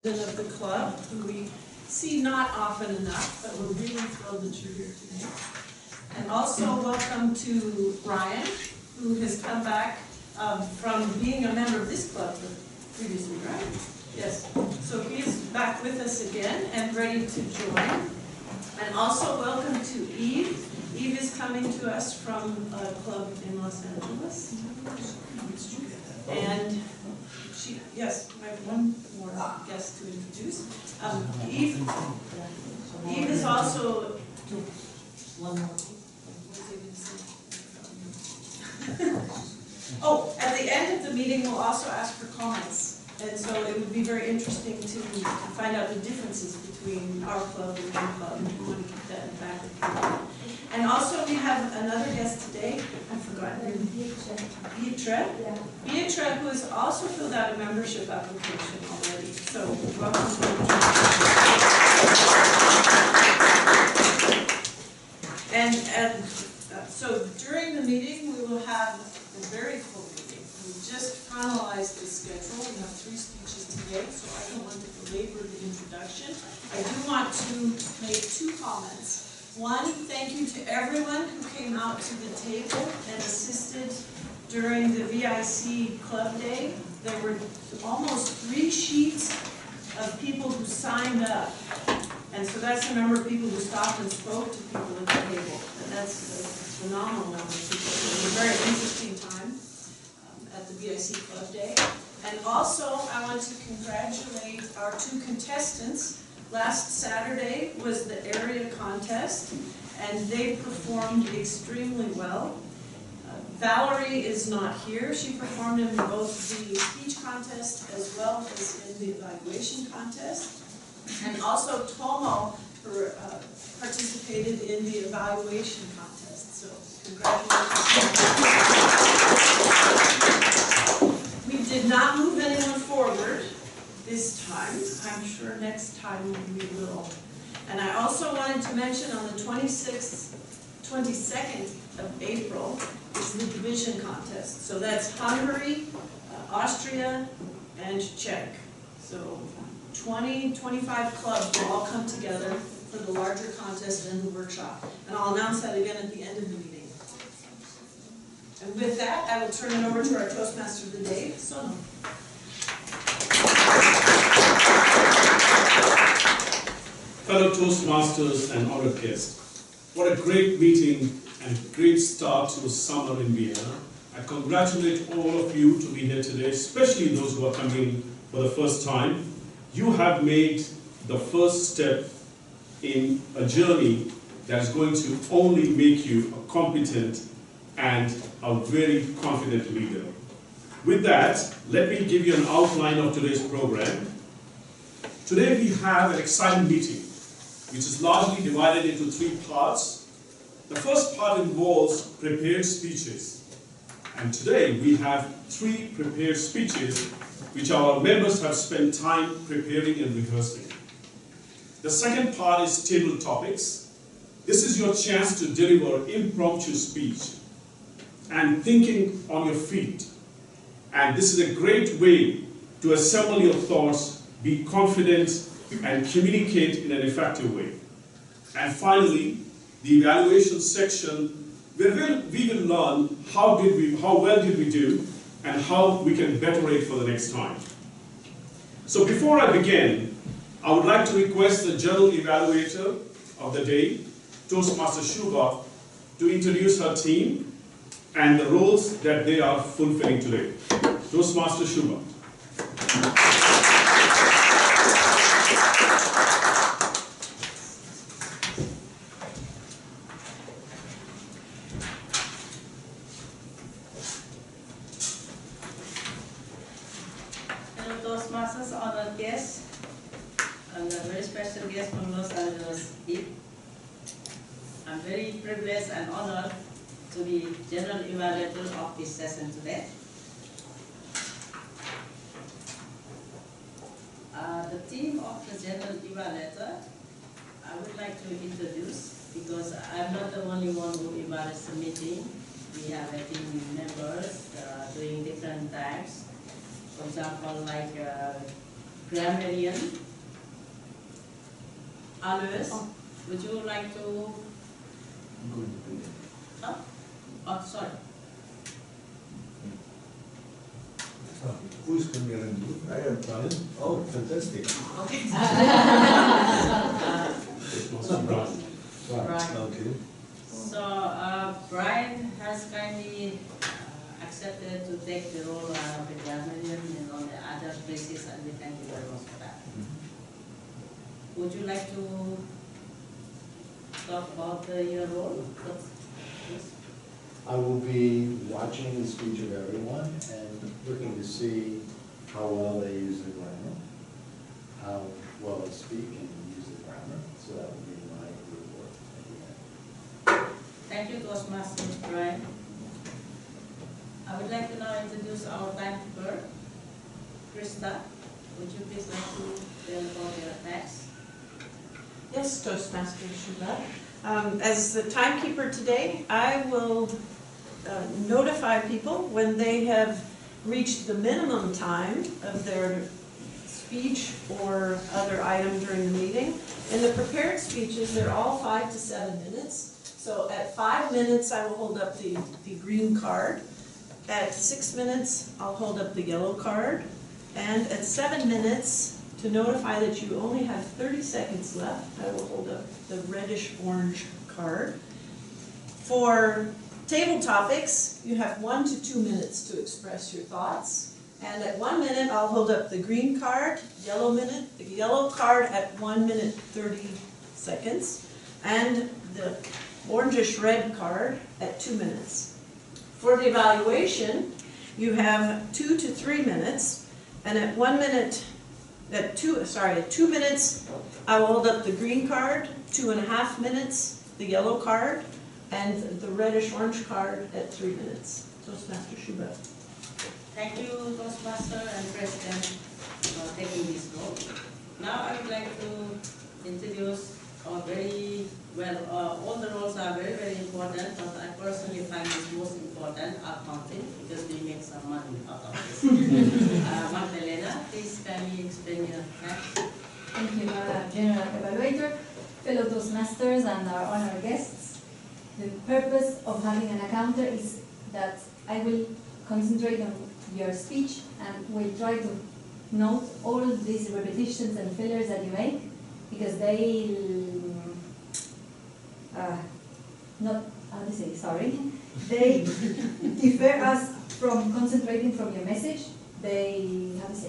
of the club, who we see not often enough, but we're really thrilled that you're here today. And also welcome to Ryan, who has come back from being a member of this club previously, right? Yes. So he is back with us again and ready to join. And also welcome to Eve. Eve is coming to us from a club in Los Angeles. And she, yes, I have one more guest to introduce. Eve is also. One more. Oh, at the end of the meeting, we'll also ask for comments. And so it would be very interesting to find out the differences between our club and your club. We want to keep that in the back of the club. And also we have another guest today. I've forgotten her. Beatra, who has also filled out a membership application already. So welcome to And so during the meeting, we will have a very full meeting. We just finalized the schedule. We have 3 speeches today, so I don't want to belabor the introduction. I do want to make 2 comments. One, thank you to everyone who came out to the table and assisted during the VIC Club Day. There were almost 3 sheets of people who signed up. And so that's the number of people who stopped and spoke to people at the table. And that's a phenomenal number of people. It was a very interesting time at the VIC Club Day. And also, I want to congratulate our 2 contestants. Last Saturday was the area contest, and they performed extremely well. Valerie is not here. She performed in both the speech contest as well as in the evaluation contest. And also Tomo participated in the evaluation contest. So congratulations. We did not move anyone forward this time. I'm sure next time we will. And I also wanted to mention on the 22nd of April is the division contest. So that's Hungary, Austria, and Czech. So 25 clubs will all come together for the larger contest and the workshop. And I'll announce that again at the end of the meeting. And with that, I will turn it over to our Toastmaster of the day, Sunil. Fellow Toastmasters and honored guests, what a great meeting and great start to summer in Vienna. I congratulate all of you to be here today, especially those who are coming for the first time. You have made the first step in a journey that is going to only make you a competent and a very confident leader. With that, let me give you an outline of today's program. Today we have an exciting meeting, which is largely divided into 3 parts. The first part involves prepared speeches. And today we have 3 prepared speeches which our members have spent time preparing and rehearsing. The second part is table topics. This is your chance to deliver impromptu speech and thinking on your feet. And this is a great way to assemble your thoughts, be confident, and communicate in an effective way. And finally, the evaluation section, where we will learn how well did we do and how we can better it for the next time. So before I begin, I would like to request the general evaluator of the day, Toastmaster Shuba, to introduce her team and the roles that they are fulfilling today. Toastmaster Shuba. Toastmasters, honored guests, and a very special guest from Los Angeles, Eve. I'm very privileged and honored to be General Evaluator of this session today. The team of the General Evaluator, I would like to introduce, because I'm not the only one who evaluates the meeting. We have a team members doing different tasks. For example, like grammarian. Alois, would you like to? Huh? Oh, sorry. Who is coming around you? I am Brian. Oh, fantastic. Okay. It must be Brian. Right. Okay. So, Brian has kindly accepted to take the role of the grammarian and on the other places, and we thank you very much for that. Would you like to talk about your role? Yes. I will be watching the speech of everyone and looking to see how well they use the grammar, how well they speak and use the grammar. So that will be my report at the end. Thank you, Toastmasters Brian. I would like to now introduce our timekeeper, Krista. Would you please like to tell about your task? Yes, Toastmaster Shuba. As the timekeeper today, I will notify people when they have reached the minimum time of their speech or other item during the meeting. In the prepared speeches, they're all 5 to 7 minutes. So at 5 minutes, I will hold up the green card. At 6 minutes, I'll hold up the yellow card. And at 7 minutes, to notify that you only have 30 seconds left, I will hold up the reddish-orange card. For table topics, you have 1 to 2 minutes to express your thoughts. And at 1 minute, I'll hold up the green card, the yellow card at 1 minute 30 seconds, and the orangish-red card at 2 minutes. For the evaluation, you have 2 to 3 minutes, and at 2 minutes, I will hold up the green card, 2.5 minutes, the yellow card, and the reddish-orange card at 3 minutes. Toastmaster Shuba. Thank you, Toastmaster and President, for taking this role. Now I would like to introduce our very, all the roles are very, very important, but I personally find this most important, accounting, because we make some money out of this. Magdalena, please kindly explain your task. Thank you, General Evaluator, fellow Toastmasters and our honored guests. The purpose of having an accountant is that I will concentrate on your speech and will try to note all these repetitions and fillers that you make, because they they defer us from concentrating from your message. They,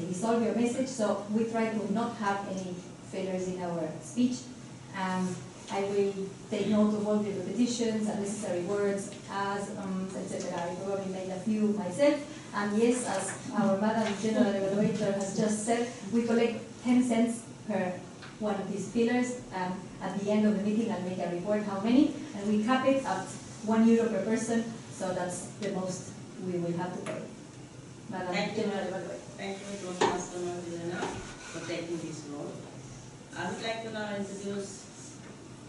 dissolve your message, so we try to not have any failures in our speech. I will take note of all the repetitions, unnecessary words, as, etc. I probably made a few myself. And yes, as our Madam General Evaluator has just said, we collect 10 cents per one of these pillars. At the end of the meeting, I'll make a report how many, and we cap it at €1 per person, so that's the most we will have to pay. Madam General Evaluator. Thank you, Toastmaster Magdalena, for taking this role. I would like to now introduce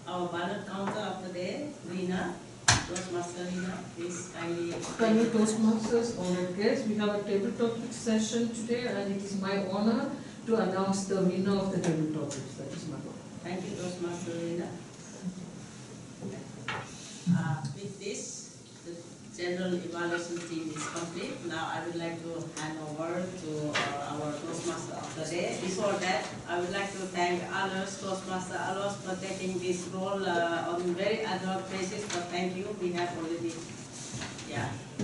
our ballot counter of the day, Rina. Toastmaster Rina, please kindly Thank you, Toastmasters, honored guests. We have a table topic session today, and it is my honor to announce the winner of the table topics. That is my honor. Thank you, Toastmaster Rina. With this, the general evaluation team is complete. Now I would like to hand over to our Toastmaster of the day. Before that, I would like to thank Toastmaster Alois, for taking this role on very ad hoc basis, but thank you. We have already,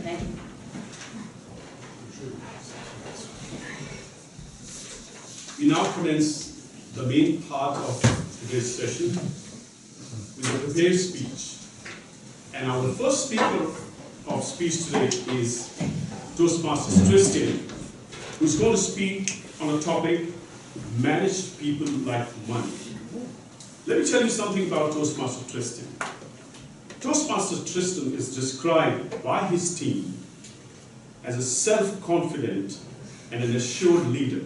thank you. We now commence the main part of today's session with a prepared speech. And our first speaker of speech today is Toastmaster Tristan, who's going to speak on a topic, manage people like money. Let me tell you something about Toastmaster Tristan. Toastmaster Tristan is described by his team as a self-confident and an assured leader.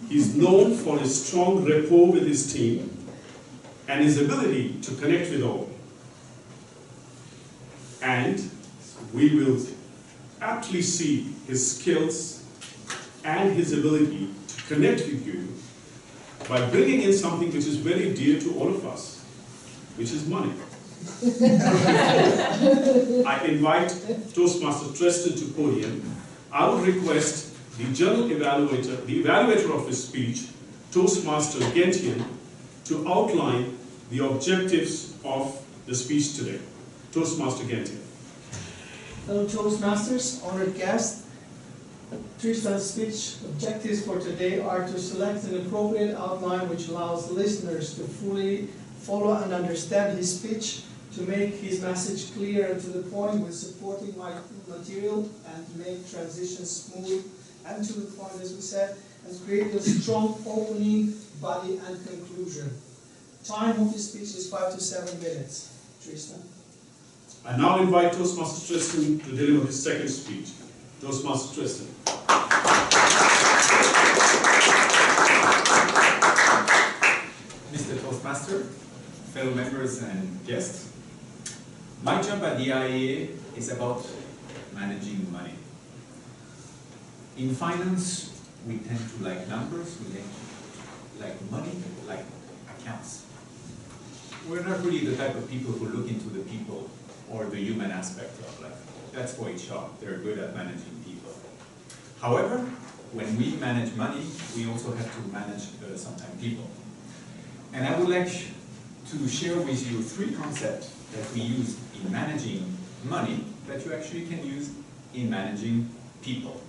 He's known for his strong rapport with his team and his ability to connect with all. And we will aptly see his skills and his ability to connect with you by bringing in something which is very dear to all of us, which is money. I invite Toastmaster Tristan to podium. I would request the general evaluator, the evaluator of his speech, Toastmaster Gentian, to outline the objectives of the speech today. Toastmaster Gentian. Fellow Toastmasters, honored guests, Tristan's speech objectives for today are to select an appropriate outline which allows listeners to fully follow and understand his speech, to make his message clear and to the point with supporting material, and to make transitions smooth and to the point, as we said, and create a strong opening, body and conclusion. Time of his speech is 5 to 7 minutes. Tristan. I now invite Toastmaster Tristan to deliver his second speech. Toastmaster Tristan. Mr. Toastmaster, fellow members and guests, my job at the IAA is about managing money. In finance, we tend to like numbers, we like money, like accounts. We're not really the type of people who look into the people or the human aspect of life. That's for HR, they're good at managing people. However, when we manage money, we also have to manage sometimes people. And I would like to share with you 3 concepts that we use in managing money that you actually can use in managing people.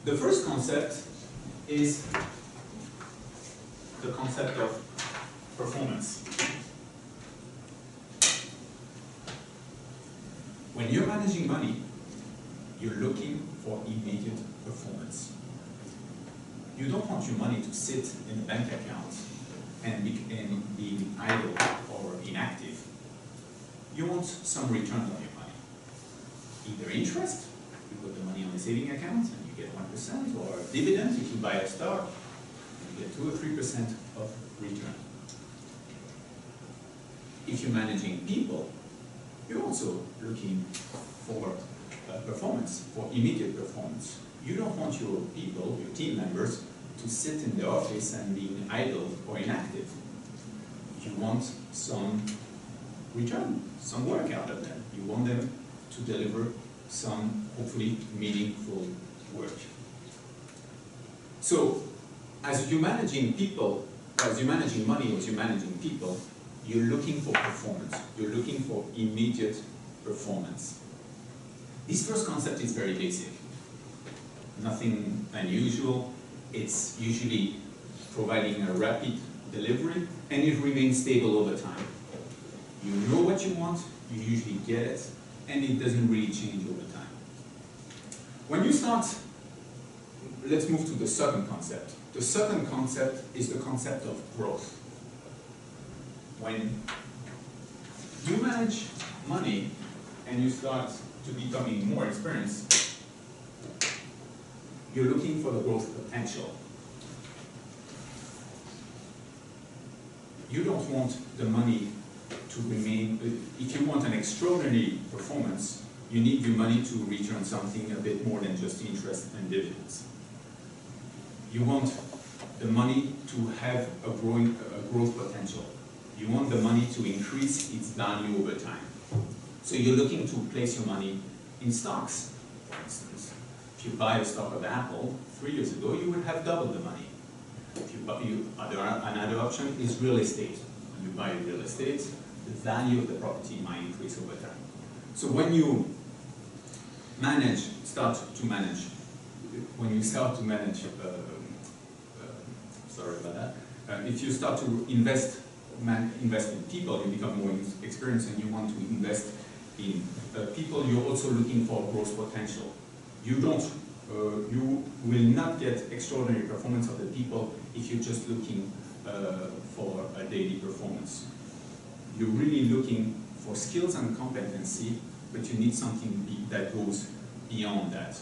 The first concept is the concept of performance. When you're managing money, you're looking for immediate performance. You don't want your money to sit in a bank account and be idle or inactive. You want some return on your money. Either interest, you put the money on the saving account and you get 1%, or dividend, if you buy a stock, you get 2 or 3% of return. If you're managing people, you're also looking for performance, for immediate performance. You don't want your people, your team members, to sit in the office and being idle or inactive. You want some return, some work out of them. You want them to deliver some, hopefully, meaningful work. So, as you're managing people, as you're managing money, as you're managing people, you're looking for performance. You're looking for immediate performance. This first concept is very basic. Nothing unusual. It's usually providing a rapid delivery, and it remains stable over time. You know what you want, you usually get it, and it doesn't really change over time. When you start, let's move to the second concept. The second concept is the concept of growth. When you manage money and you start to becoming more experienced, you're looking for the growth potential. You don't want the money to remain, if you want an extraordinary performance, you need your money to return something a bit more than just interest and dividends. You want the money to have a growth potential. You want the money to increase its value over time. So you're looking to place your money in stocks, for instance. If you buy a stock of Apple 3 years ago, you would have doubled the money. If another option is real estate. When you buy real estate, the value of the property might increase over time. So when you start to manage, sorry about that. If you start to invest in people, you become more experienced and you want to invest in people, you're also looking for growth potential. You will not get extraordinary performance of the people if you're just looking for a daily performance. You're really looking for skills and competency, but you need something that goes beyond that.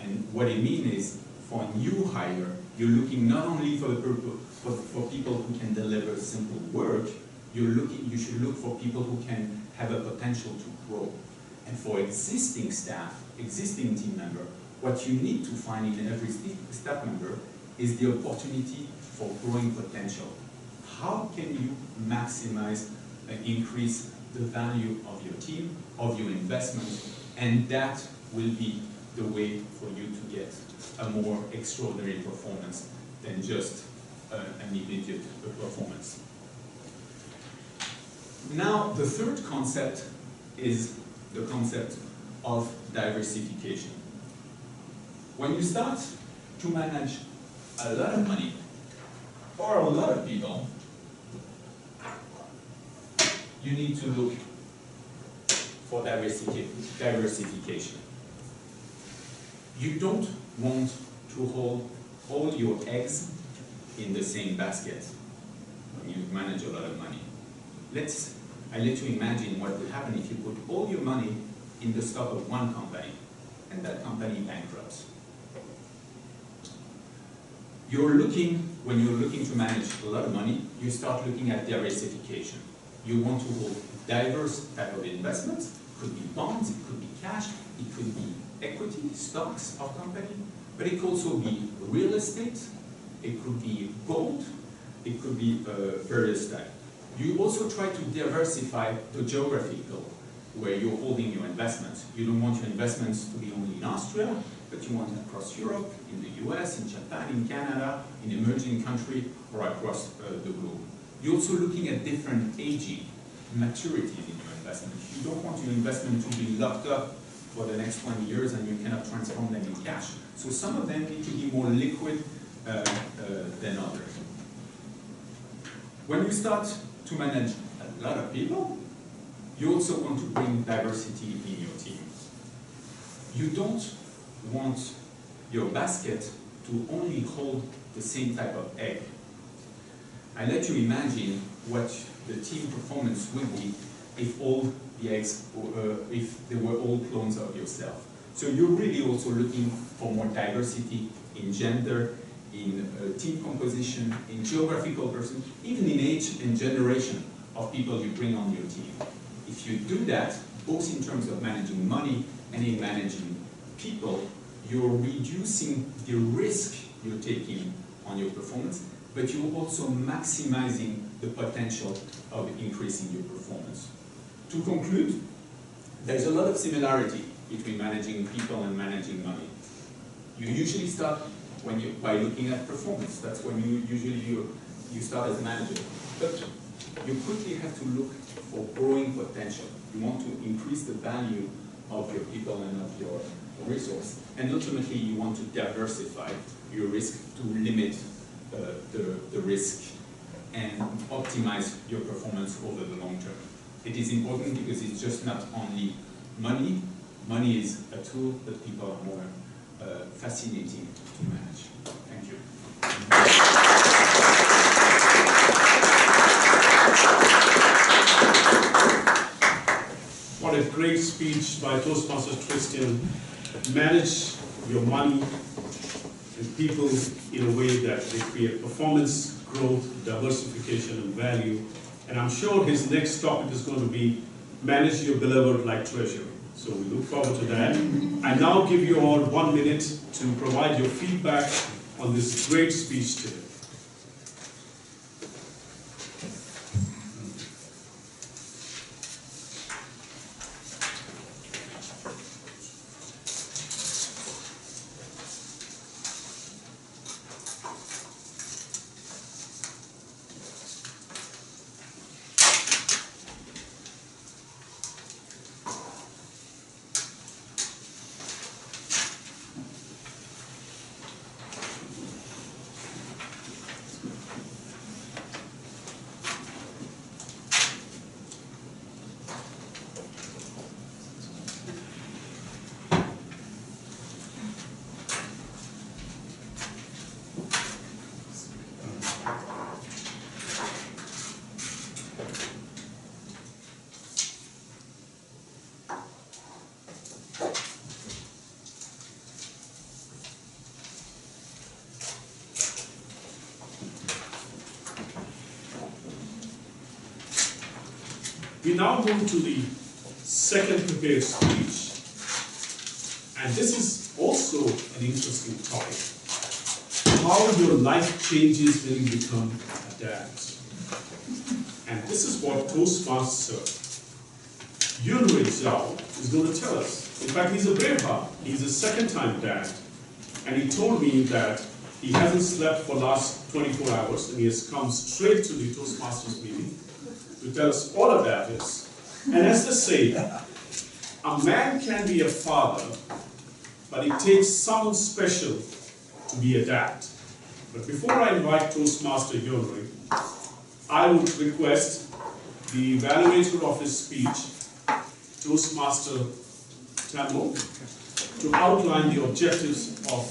And what I mean is, for a new hire, you're looking not only for people who can deliver simple work, you should look for people who can have a potential to grow. And for existing staff, existing team member, what you need to find in every staff member is the opportunity for growing potential. How can you maximize and increase the value of your team, of your investment, and that will be the way for you to get a more extraordinary performance than just an immediate performance. Now, the third concept is the concept of diversification. When you start to manage a lot of money or a lot of people, you need to look for diversification. You don't want to hold all your eggs in the same basket when you manage a lot of money. I let you imagine what would happen if you put all your money in the stock of one company and that company bankrupts. When you're looking to manage a lot of money, you start looking at diversification. You want to hold diverse type of investments. It could be bonds, it could be cash, it could be equity, stocks of company, but it could also be real estate, it could be gold, it could be various types. You also try to diversify the geographical where you're holding your investments. You don't want your investments to be only in Austria, but you want it across Europe, in the US, in Japan, in Canada, in emerging countries, or across the globe. You're also looking at different aging, maturities in your investment. You don't want your investment to be locked up for the next 20 years and you cannot transform them in cash. So some of them need to be more liquid than others. When you start to manage a lot of people, you also want to bring diversity in your team. You don't want your basket to only hold the same type of egg. I let you imagine what the team performance would be if all the eggs, if they were all clones of yourself. So you're really also looking for more diversity in gender, in team composition, in geographical person, even in age and generation of people you bring on your team. If you do that, both in terms of managing money and in managing people, you're reducing the risk you're taking on your performance, but you're also maximizing the potential of increasing your performance. To conclude, there's a lot of similarity between managing people and managing money. You usually start by looking at performance. That's when you start as a manager. But you quickly have to look for growing potential. You want to increase the value of your people and of your resource. And ultimately, you want to diversify your risk to limit the risk and optimize your performance over the long term. It is important because it's just not only money. Money is a tool, but people are more fascinating to manage. Thank you. What a great speech by Toastmaster Tristan. Manage your money and people in a way that they create performance, growth, diversification, and value. And I'm sure his next topic is going to be manage your beloved like treasure. So we look forward to that. I now give you all 1 minute to provide your feedback on this great speech today. We now move to the second prepared speech, and this is also an interesting topic. how your life changes when you become a dad. And this is what Toastmaster Yunwei Zhao is going to tell us. In fact, he's a brave heart. He's a second-time dad. And he told me that he hasn't slept for the last 24 hours, and he has come straight to the Toastmasters meeting to tell us all about this. And as they say, a man can be a father, but it takes someone special to be a dad. But before I invite Toastmaster Yunwei, I would request the evaluator of his speech, Toastmaster Tamil, to outline the objectives of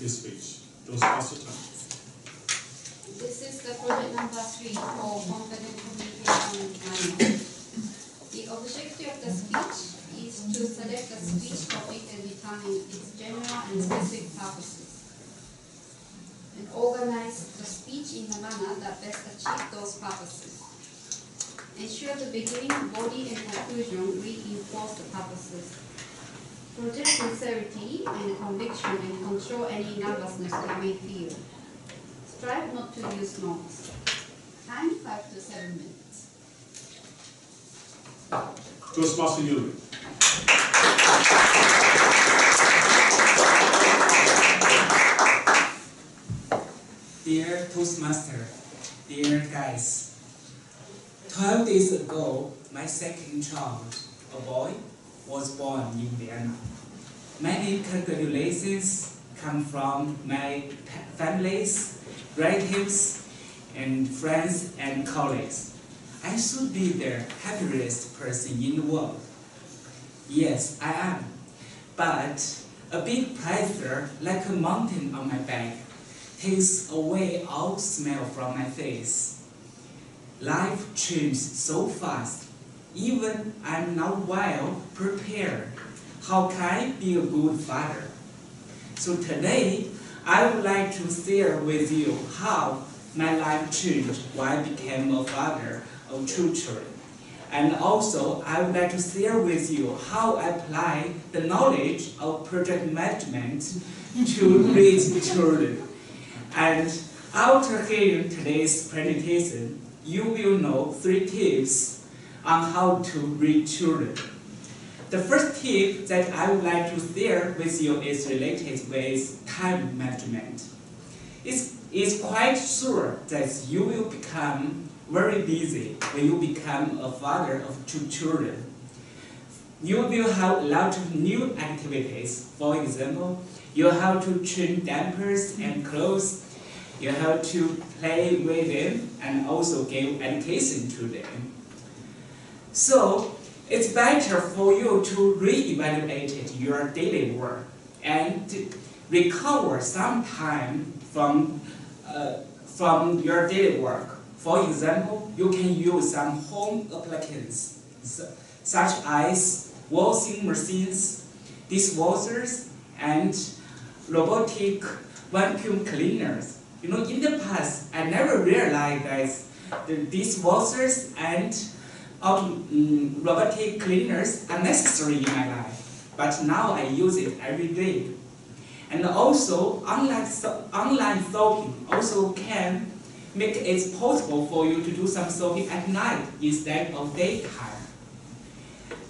his speech. Toastmaster Tamil. This is the project number 3 for confident communication and planning. The objective of the speech is to select a speech topic and determine its general and specific purposes, and organize the speech in a manner that best achieves those purposes. Ensure the beginning, body, and conclusion reinforce the purposes. Project sincerity and conviction and control any nervousness you may feel. Strive not to use notes. Time 5 to 7 minutes. Toastmaster Yunwei. Dear Toastmaster, dear guys, 12 days ago, my second child, a boy, was born in Vienna. Many congratulations come from my families, relatives, and friends and colleagues. I should be the happiest person in the world. Yes, I am. But a big pressure, like a mountain on my back, takes away all smile from my face. Life changes so fast. Even I'm not well prepared. How can I be a good father? So today, I would like to share with you how my life changed when I became a father of 2 children. And also, I would like to share with you how I apply the knowledge of project management to raise children. And after hearing today's presentation, you will know 3 tips on how to raise children. The first tip that I would like to share with you is related with time management. It's quite sure that you will become very busy when you become a father of 2 children. You will have a lot of new activities. For example, you have to change diapers and clothes. You have to play with them and also give education to them. So it's better for you to re-evaluate your daily work and recover some time from your daily work. For example, you can use some home appliances such as washing machines, dishwashers, and robotic vacuum cleaners. You know, in the past, I never realized that the dishwashers and robotic cleaners are necessary in my life. But now I use it every day. And also, online shopping also can make it possible for you to do some shopping at night instead of daytime.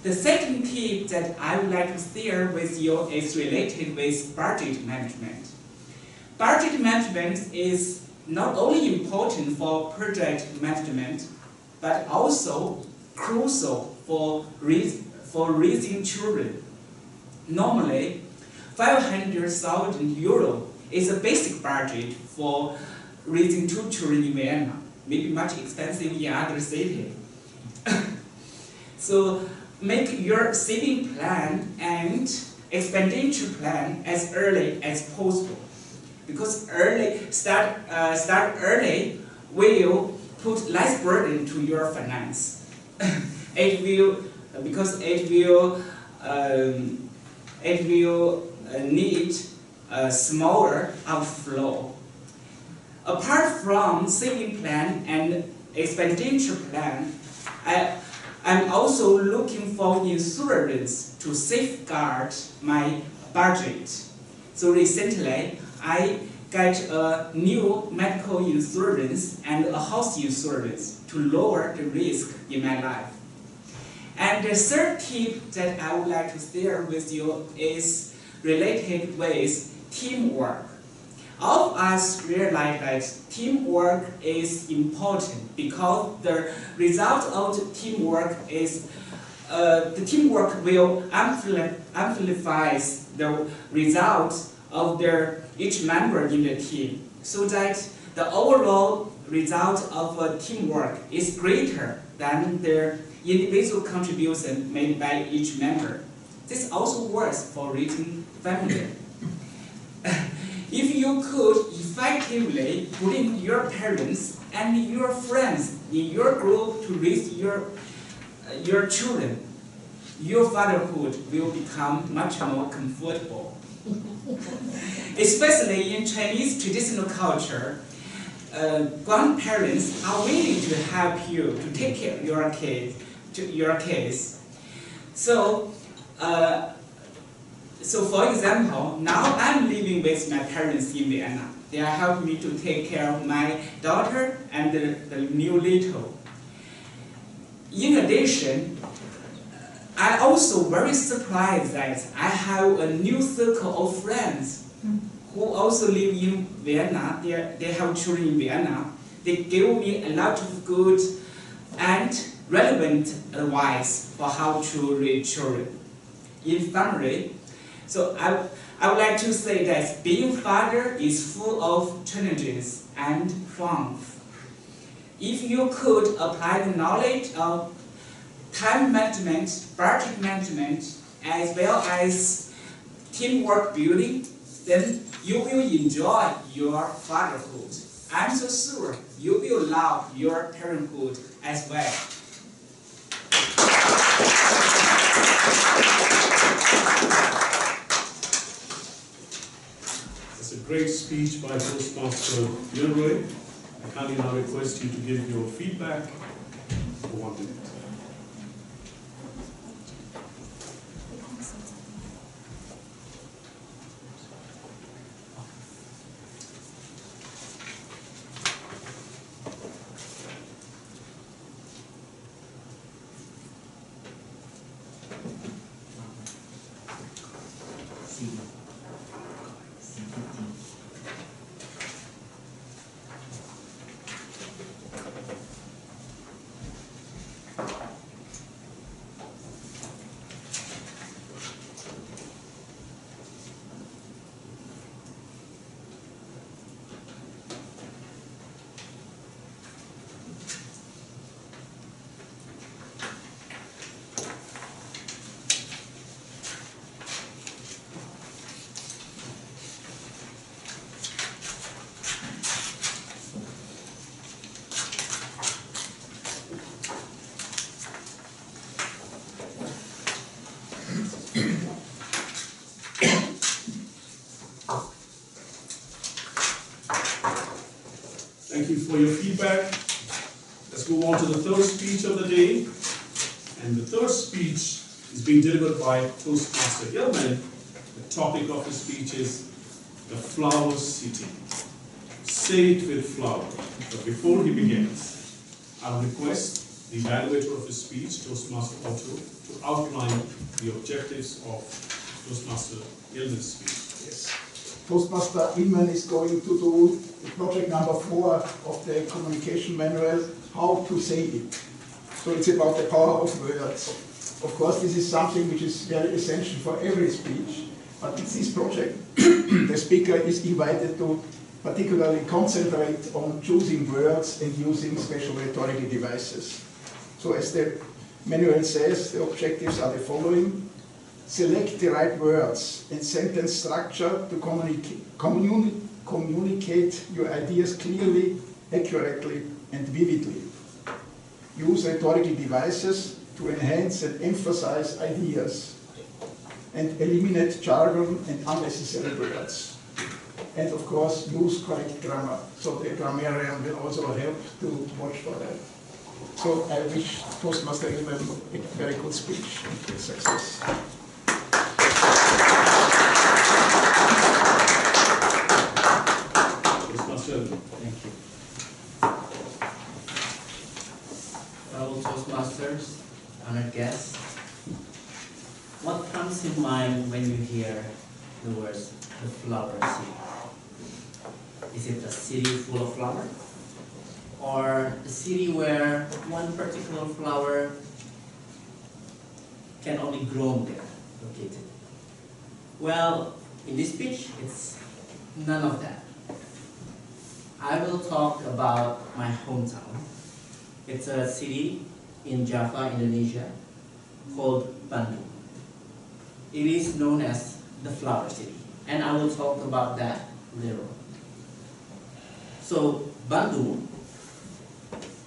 The second tip that I would like to share with you is related with budget management. Budget management is not only important for project management, but also crucial for raising children. Normally, 500,000 euro is a basic budget for raising 2 children in Vienna, maybe much expensive in other cities. So make your saving plan and expenditure plan as early as possible, because start early will put less burden to your finance. It will need a smaller outflow. Apart from saving plan and expenditure plan, I'm also looking for insurance to safeguard my budget. So recently, I get a new medical insurance and a house insurance to lower the risk in my life. And the third tip that I would like to share with you is related with teamwork. All of us realize that teamwork is important because the result of the teamwork is the teamwork will amplify the result of each member in the team, so that the overall result of a teamwork is greater than the individual contribution made by each member. This also works for raising family. If you could effectively bring your parents and your friends in your group to raise your children, your fatherhood will become much more comfortable. Especially in Chinese traditional culture, grandparents are willing to help you to take care of your kids. So for example, now I'm living with my parents in Vienna. They are helping me to take care of my daughter and the new little. In addition, I also very surprised that I have a new circle of friends who also live in Vienna. They have children in Vienna. They give me a lot of good and relevant advice for how to raise children in family. So I would like to say that being father is full of challenges and fun. If you could apply the knowledge of time management, budget management, as well as teamwork building, then you will enjoy your fatherhood. I'm so sure you will love your parenthood as well. That's a great speech by Toastmaster Yunrui. I kindly now request you to give your feedback for 1 minute. Thank you for your feedback. Let's move on to the third speech of the day. And the third speech is being delivered by Toastmaster Gilman. The topic of the speech is the Flower City. Say it with flower. But before he begins, I will request the evaluator of his speech, Toastmaster Otto, to outline the objectives of Toastmaster Gilman's speech. Yes. Toastmaster Inman is going to do project number 4 of the communication manual, how to say it. So it's about the power of words. Of course, this is something which is very essential for every speech, but in this project, the speaker is invited to particularly concentrate on choosing words and using special rhetorical devices. So as the manual says, the objectives are the following. Select the right words and sentence structure to communicate your ideas clearly, accurately, and vividly. Use rhetorical devices to enhance and emphasize ideas, and eliminate jargon and unnecessary words. And of course, use correct grammar. So the grammarian will also help to watch for that. So I wish Toastmaster Ilman a very good speech and success. fellow Toastmasters, honored guests. What comes in mind when you hear the words, the flower city? Is it a city full of flowers? Or a city where one particular flower can only grow there, located? Well, in this speech, it's none of that. I will talk about my hometown. It's a city in Java, Indonesia, called Bandung. It is known as the flower city, and I will talk about that later on. So, Bandung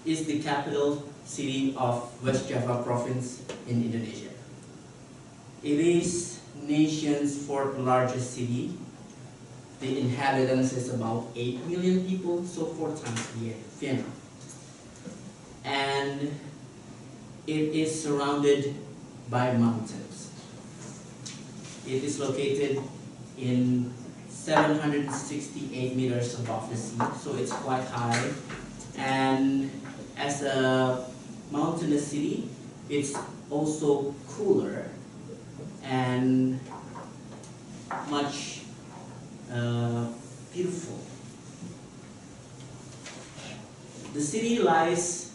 is the capital city of West Java province in Indonesia. It is nation's fourth largest city. The inhabitants is about 8 million people, so 4 times Vienna. And it is surrounded by mountains. It is located in 768 meters above the sea, so it's quite high. And as a mountainous city, it's also cooler and much beautiful. The city lies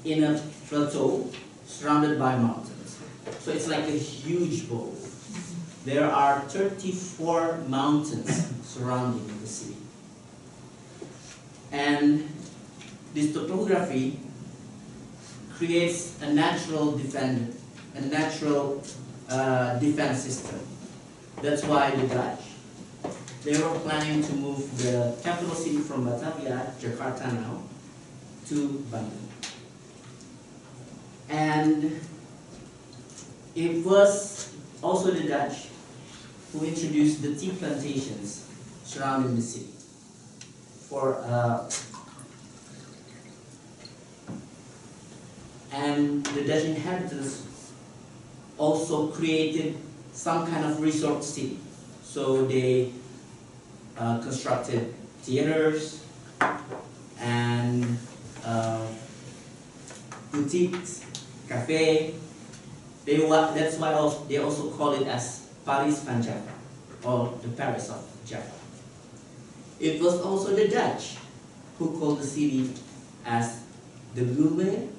in a plateau surrounded by mountains. So it's like a huge bowl. There are 34 mountains surrounding the city. And this topography creates a natural defense system. That's why the Dutch, they were planning to move the capital city from Batavia, Jakarta now, to Bandung. And it was also the Dutch who introduced the tea plantations surrounding the city. And the Dutch inhabitants also created some kind of resort city. So they constructed theaters and boutiques, cafe. That's why they also call it as Paris van Java, or the Paris of Java. It was also the Dutch who called the city as the Bloemen.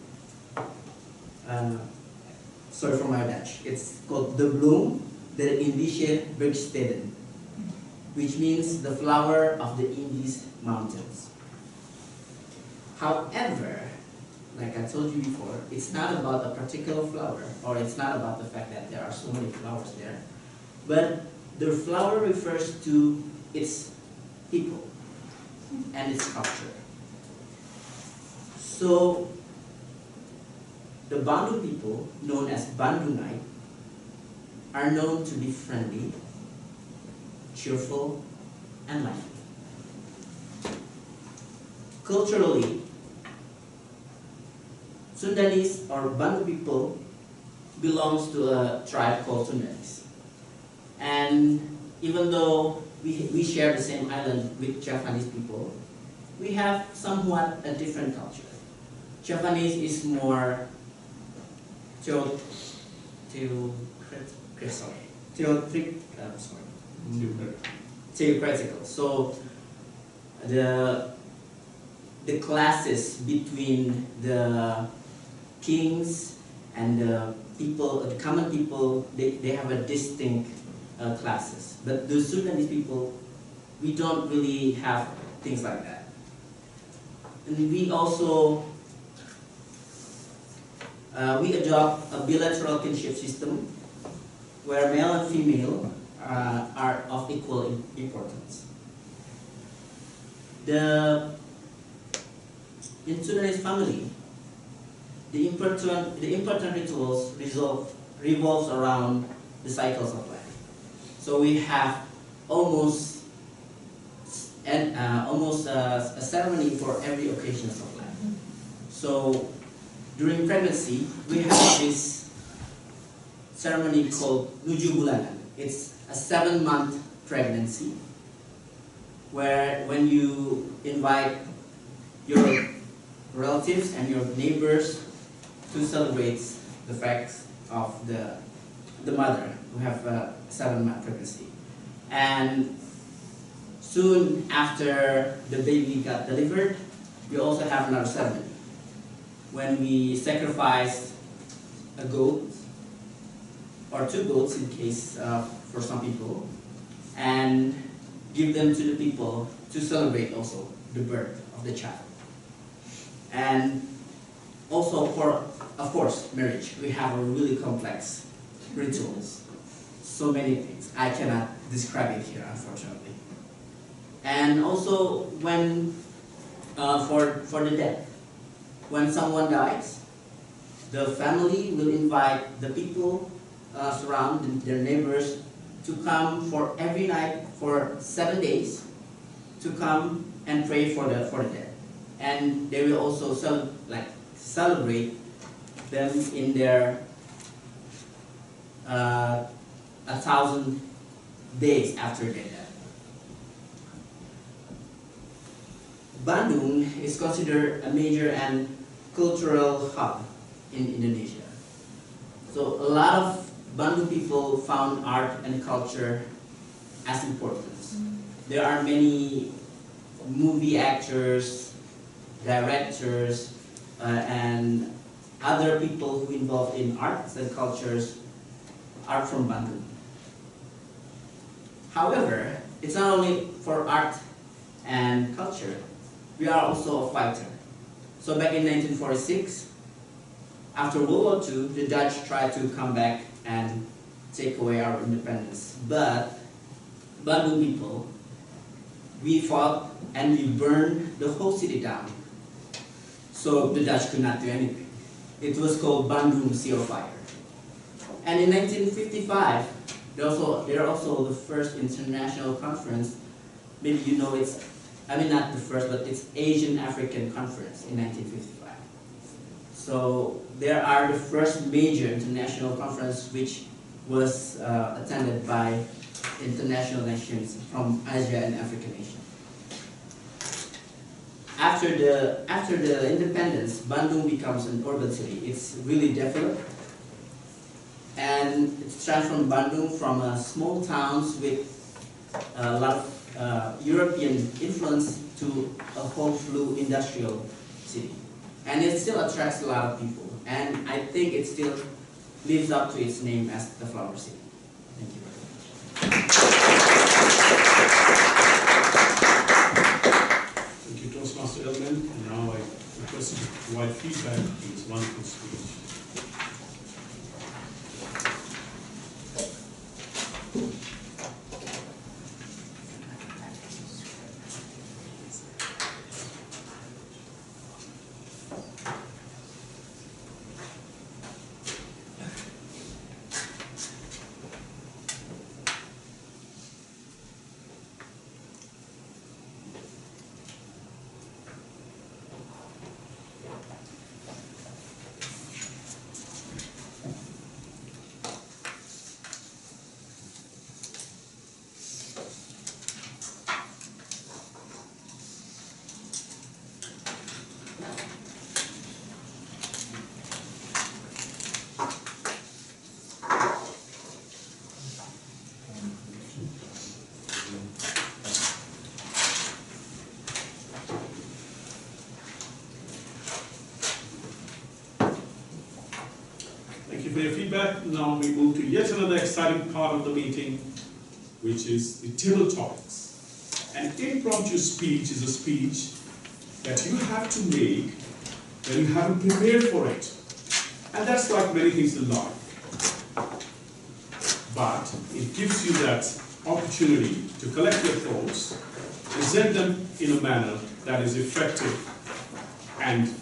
Sorry for my Dutch. It's called the Bloem der Indische Bergsteden, which means the flower of the Indies mountains. However, like I told you before, it's not about a particular flower, or it's not about the fact that there are so many flowers there, but the flower refers to its people and its culture. So, the Bandung people, known as Bandungite, are known to be friendly, cheerful, and lively. Culturally, Sundanese or Bandung people belongs to a tribe called Sundanese. And even though we share the same island with Javanese people, we have somewhat a different culture. Javanese is more theocratical. So the classes between the kings and the people, the common people, they have a distinct classes. But the Sudanese people, we don't really have things like that. And we also we adopt a bilateral kinship system where male and female are of equal importance. In Sudanese family, the important rituals revolves around the cycles of life. So we have almost a ceremony for every occasion of life. So during pregnancy, we have this ceremony called Nuju Bulanan. It's a 7-month pregnancy, where when you invite your relatives and your neighbors to celebrate the fact of the mother who have a 7-month pregnancy. And soon after the baby got delivered, we also have another ceremony when we sacrifice a goat or 2 goats in case for some people, and give them to the people to celebrate also the birth of the child. And also for, of course, marriage. We have a really complex rituals. So many things. I cannot describe it here, unfortunately. And also when, for the death, when someone dies, the family will invite the people surround their neighbors to come for every night for 7 days to come and pray for the dead. And they will also celebrate them in their 1,000 days after their death. Bandung is considered a major and cultural hub in Indonesia. So a lot of Bandung people found art and culture as important. There are many movie actors, directors, and other people who involved in arts and cultures are from Bandung. However, it's not only for art and culture, we are also a fighter. So back in 1946, after World War II, the Dutch tried to come back and take away our independence. But Bandung people, we fought and we burned the whole city down. So the Dutch could not do anything. It was called Bandung Sea of Fire. And in 1955, they're also the first international conference. Maybe you know it's, I mean not the first, but it's Asian African Conference in 1955. So there are the first major international conference which was attended by international nations from Asia and African nation. After the independence, Bandung becomes an urban city. It's really developed, and it's transformed Bandung from a small towns with a lot of European influence to a whole flu industrial city. And it still attracts a lot of people, and I think it still lives up to its name as the Flower City. Thank you very much. Thank you, Toastmaster Elman. And now I request you to provide feedback to this wonderful speech. Thank you for your feedback. Now we move to yet another exciting part of the meeting, which is the table topics. An impromptu speech is a speech that you have to make when you haven't prepared for it. And that's like many things in life. But it gives you that opportunity to collect your thoughts, present them in a manner that is effective and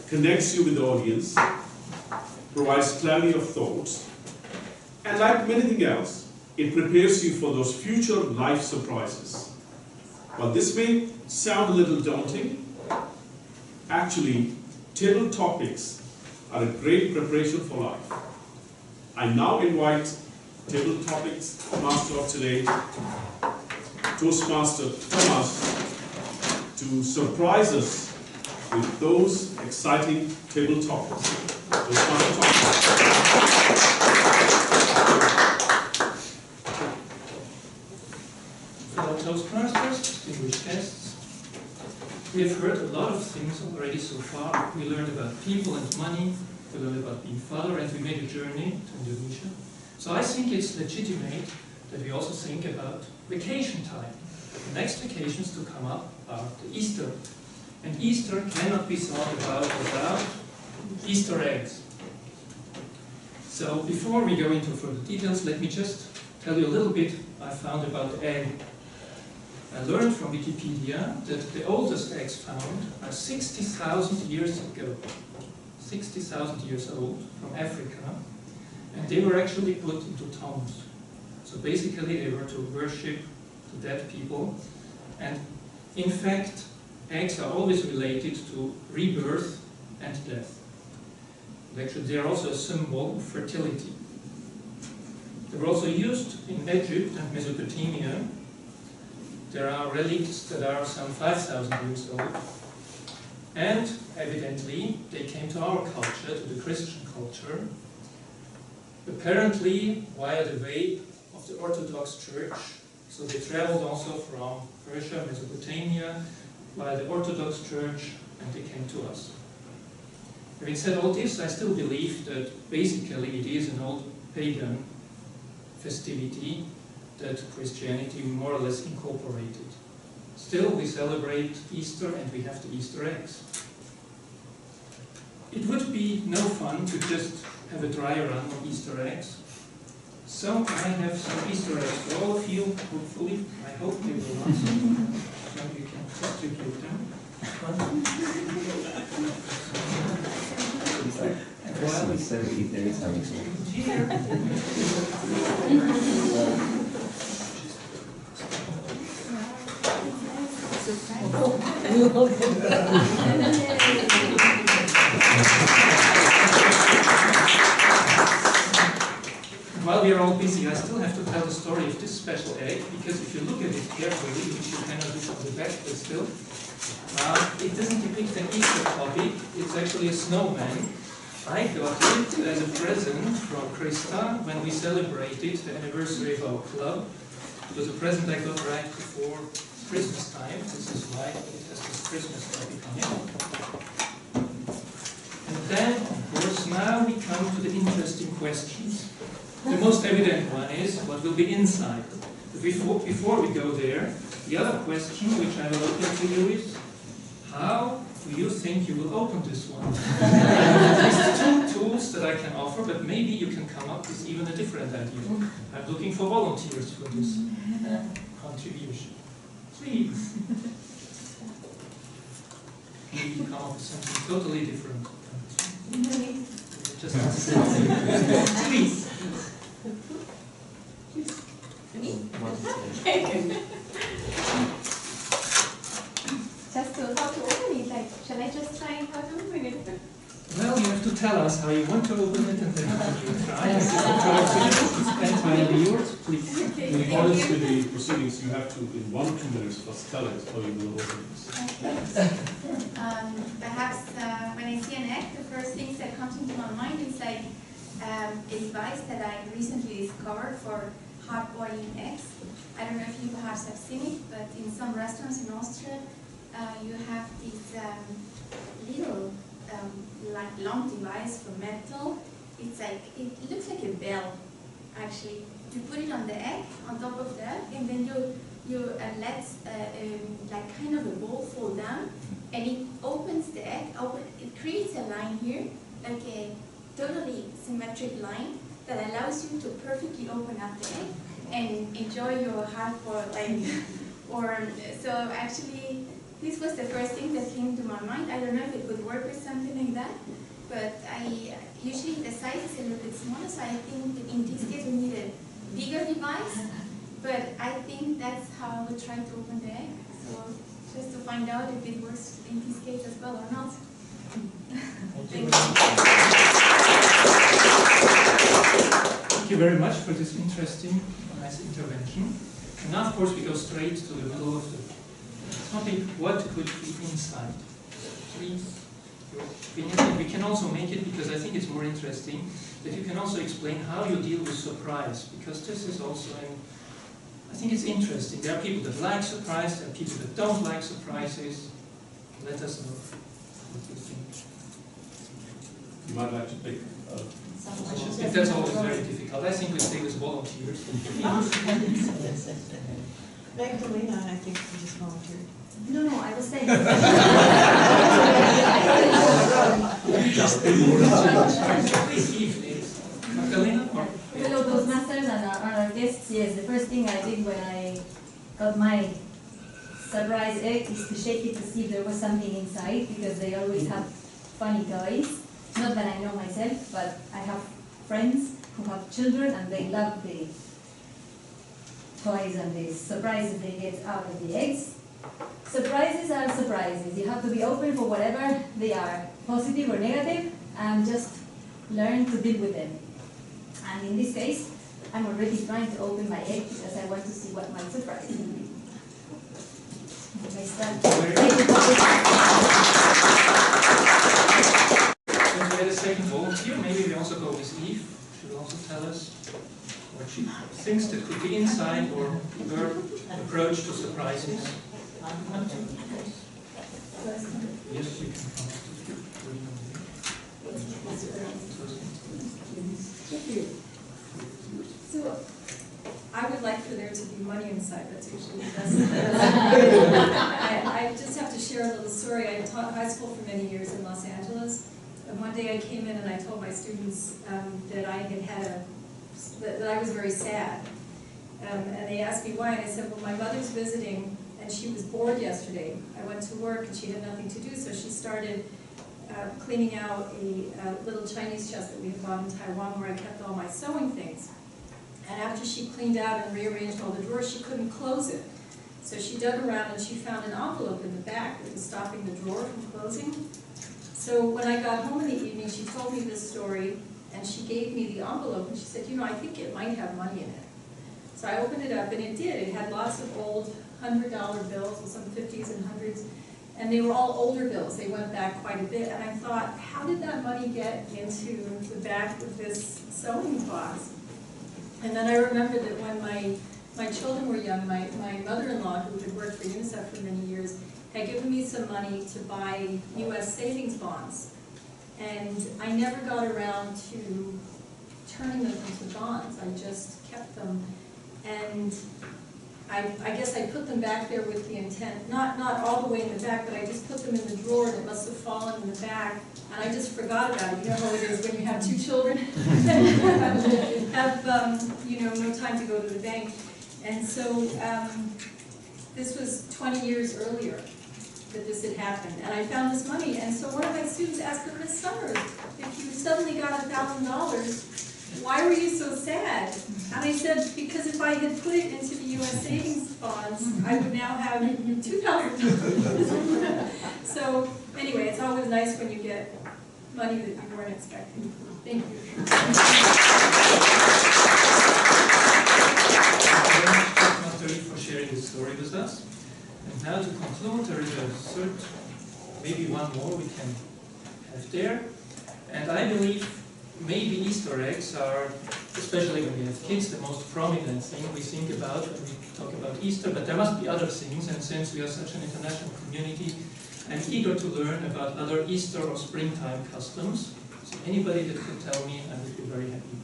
connects you with the audience, provides clarity of thoughts, and like anything else, it prepares you for those future life surprises. While this may sound a little daunting, actually, table topics are a great preparation for life. I now invite table topics master of today, Toastmaster Thomas, to surprise us with those exciting table topics. Those fun topics. Fellow Toastmasters, distinguished guests, we have heard a lot of things already so far. We learned about people and money, we learned about being father, and we made a journey to Indonesia. So I think it's legitimate that we also think about vacation time. The next vacations to come up are the Easter. And Easter cannot be thought about without Easter eggs. So before we go into further details, let me just tell you a little bit I found about the egg. I learned from Wikipedia that the oldest eggs found are 60,000 years ago. 60,000 years old from Africa. And they were actually put into tombs. So basically they were to worship the dead people. And in fact, eggs are always related to rebirth and death. And actually they are also a symbol of fertility. They were also used in Egypt and Mesopotamia. There are relics that are some 5,000 years old. And evidently they came to our culture, to the Christian culture, apparently via the way of the Orthodox Church. So they traveled also from Persia, Mesopotamia, via the Orthodox Church, and they came to us. Having said all this, I still believe that basically it is an old pagan festivity that Christianity more or less incorporated. Still, we celebrate Easter and we have the Easter eggs. It would be no fun to just have a dry run on Easter eggs. So I have some Easter eggs for all of you, hopefully. I hope they will last. So you can distribute them. Well, so if there is something here. While we are all busy, I still have to tell the story of this special egg, because if you look at it carefully, which you cannot do from the back, but still, it doesn't depict an Easter topic, it's actually a snowman. I got it as a present from Krista when we celebrated the anniversary of our club. It was a present I got right before Christmas time. This is why it has this Christmas topic on it. And then, of course, now we come to the interesting questions. The most evident one is what will be inside. But before we go there, the other question which I will open to you is, how do you think you will open this one? There's two tools that I can offer, but maybe you can come up with even a different idea. I'm looking for volunteers for this contribution. Please. Maybe you come up with something totally different. Just please. Just to how to open it, like, shall I just try how to open it? Well, you have to tell us how you want to open it and then you try. It's entirely yours, please. In accordance with the proceedings, you have to, in 1 or 2 minutes, first tell it how you will open it. Perhaps when I see an egg, the first things that comes into my mind is like a device that I recently discovered for hard-boiling eggs. I don't know if you perhaps have seen it, but in some restaurants in Austria, you have this little like long device from metal. It's like, it looks like a bell, actually. You put it on the egg, on top of that, and then you let like kind of a bowl fall down, and it opens the egg. It creates a line here, like a totally symmetric line that allows you to perfectly open up the egg and enjoy your hard-boiled egg. So actually, this was the first thing that came to my mind. I don't know if it would work with something like that, but usually the size is a little bit smaller, so I think that in this case we need a bigger device, but I think that's how I would try to open the egg. So just to find out if it works in this case as well or not. Thank you. Thank you very much for this interesting, nice intervention. And now, of course, we go straight to the middle of the topic, what could be inside? So please, your opinion. And we can also make it, because I think it's more interesting, that you can also explain how you deal with surprise, because this is also I think it's interesting. There are people that like surprise, there are people that don't like surprises. Let us know what you think. You might like to pick. I think that's always very difficult. I think we stay with volunteers. Magdalena, I think, you just volunteered. No, I was saying. Hello, Toastmasters and our guests. Yes, the first thing I did when I got my surprise egg is to shake it to see if there was something inside, because they always have funny toys. Not that I know myself, but I have friends who have children and they love the toys and the surprises they get out of the eggs. Surprises are surprises. You have to be open for whatever they are, positive or negative, and just learn to deal with them. And in this case, I'm already trying to open my egg because I want to see what my surprise will be. I start. Since we had a second volunteer, maybe we also go with Eve. She will also tell us what she thinks that could be inside, or her approach to surprises. Yes, you can come up to So, I would like for there to be money inside. That's usually the best. I just have to share a little story. I taught high school for many years in Los Angeles. And one day I came in and I told my students that I had that I was very sad. And they asked me why, and I said, well, my mother's visiting, and she was bored yesterday. I went to work, and she had nothing to do, so she started cleaning out a little Chinese chest that we had bought in Taiwan where I kept all my sewing things. And after she cleaned out and rearranged all the drawers, she couldn't close it. So she dug around and she found an envelope in the back that was stopping the drawer from closing. So when I got home in the evening, she told me this story, and she gave me the envelope, and she said, you know, I think it might have money in it. So I opened it up, and it did. It had lots of old $100 bills, with some 50s and 100s, and they were all older bills. They went back quite a bit, and I thought, how did that money get into the back of this sewing box? And then I remembered that when my children were young, my mother-in-law, who had worked for UNICEF for many years, had given me some money to buy U.S. savings bonds. And I never got around to turning them into bonds. I just kept them. And I guess I put them back there with the intent, not all the way in the back, but I just put them in the drawer, and it must have fallen in the back. And I just forgot about it. You know how it is when you have two children? have you know, no time to go to the bank. And so this was 20 years earlier that this had happened. And I found this money. And so one of my students asked her, Miss Summers, if you suddenly got $1,000, why were you so sad? And I said, because if I had put it into the U.S. savings bonds, I would now have $2,000. So anyway, it's always nice when you get money that you weren't expecting. Thank you. Thank you for sharing this story with us. And now to conclude, there is a third, maybe one more we can have there. And I believe maybe Easter eggs are, especially when we have kids, the most prominent thing we think about when we talk about Easter, but there must be other things, and since we are such an international community, I'm eager to learn about other Easter or springtime customs. So anybody that could tell me, I would be very happy.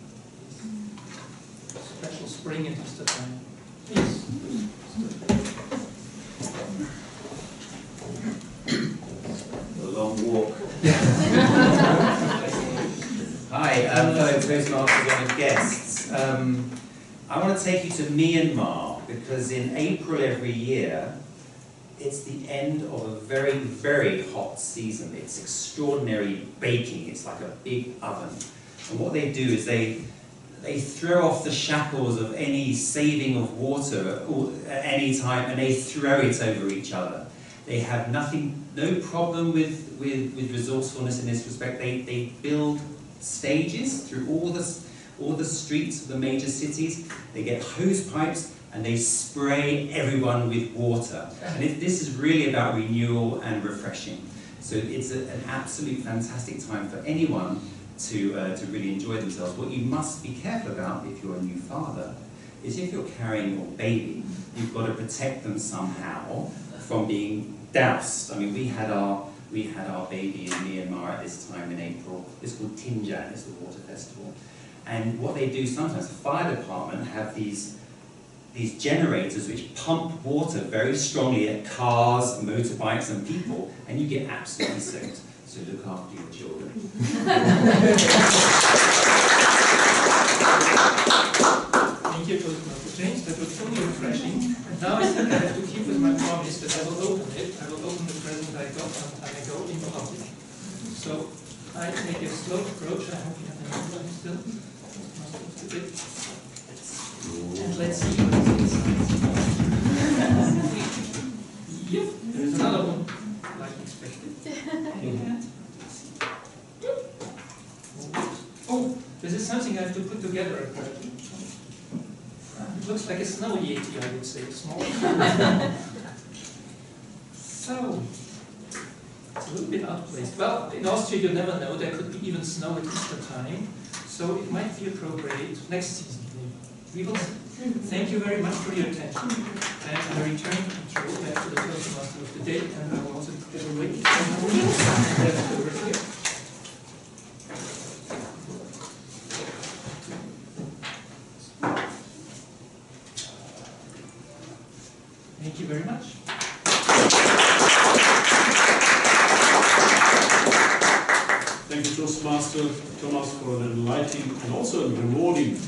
Special spring and Easter time. Please. A long walk. Hi, fellow Toastmasters and guests. I want to take you to Myanmar because in April every year, it's the end of a very, very hot season. It's extraordinary baking. It's like a big oven. And what they do is they throw off the shackles of any saving of water at any time, and they throw it over each other. They have no problem with resourcefulness in this respect. They build stages through all the streets of the major cities. They get hose pipes and they spray everyone with water. And this is really about renewal and refreshing. So it's an absolute fantastic time for anyone to really enjoy themselves. What you must be careful about if you're a new father is if you're carrying your baby, you've got to protect them somehow from being doused. I mean, we had our baby in Myanmar at this time in April. It's called Tinjan, it's the water festival. And what they do sometimes, the fire department have these generators which pump water very strongly at cars, motorbikes and people, and you get absolutely soaked. So look after your children. Thank you, Toastmaster James. That was truly refreshing. And now I think I have to keep with my promise that I will open it. I will open the present I got and I go in public. So I take a slow approach. I hope you have enough time still. And let's see what is inside. Yep, there is another one, like expected. Oh, this is something I have to put together apparently. It looks like a snow yeti, I would say, small. So, it's a little bit outplaced. Well, in Austria you never know, there could be even snow at Easter time, so it might be appropriate next season maybe. We will see. Thank you very much for your attention. And I return control back to the Toastmaster of the day, and I will also put it away. And over here. Thank you very much. Thank you, Toastmaster Thomas, for an enlightening and also a rewarding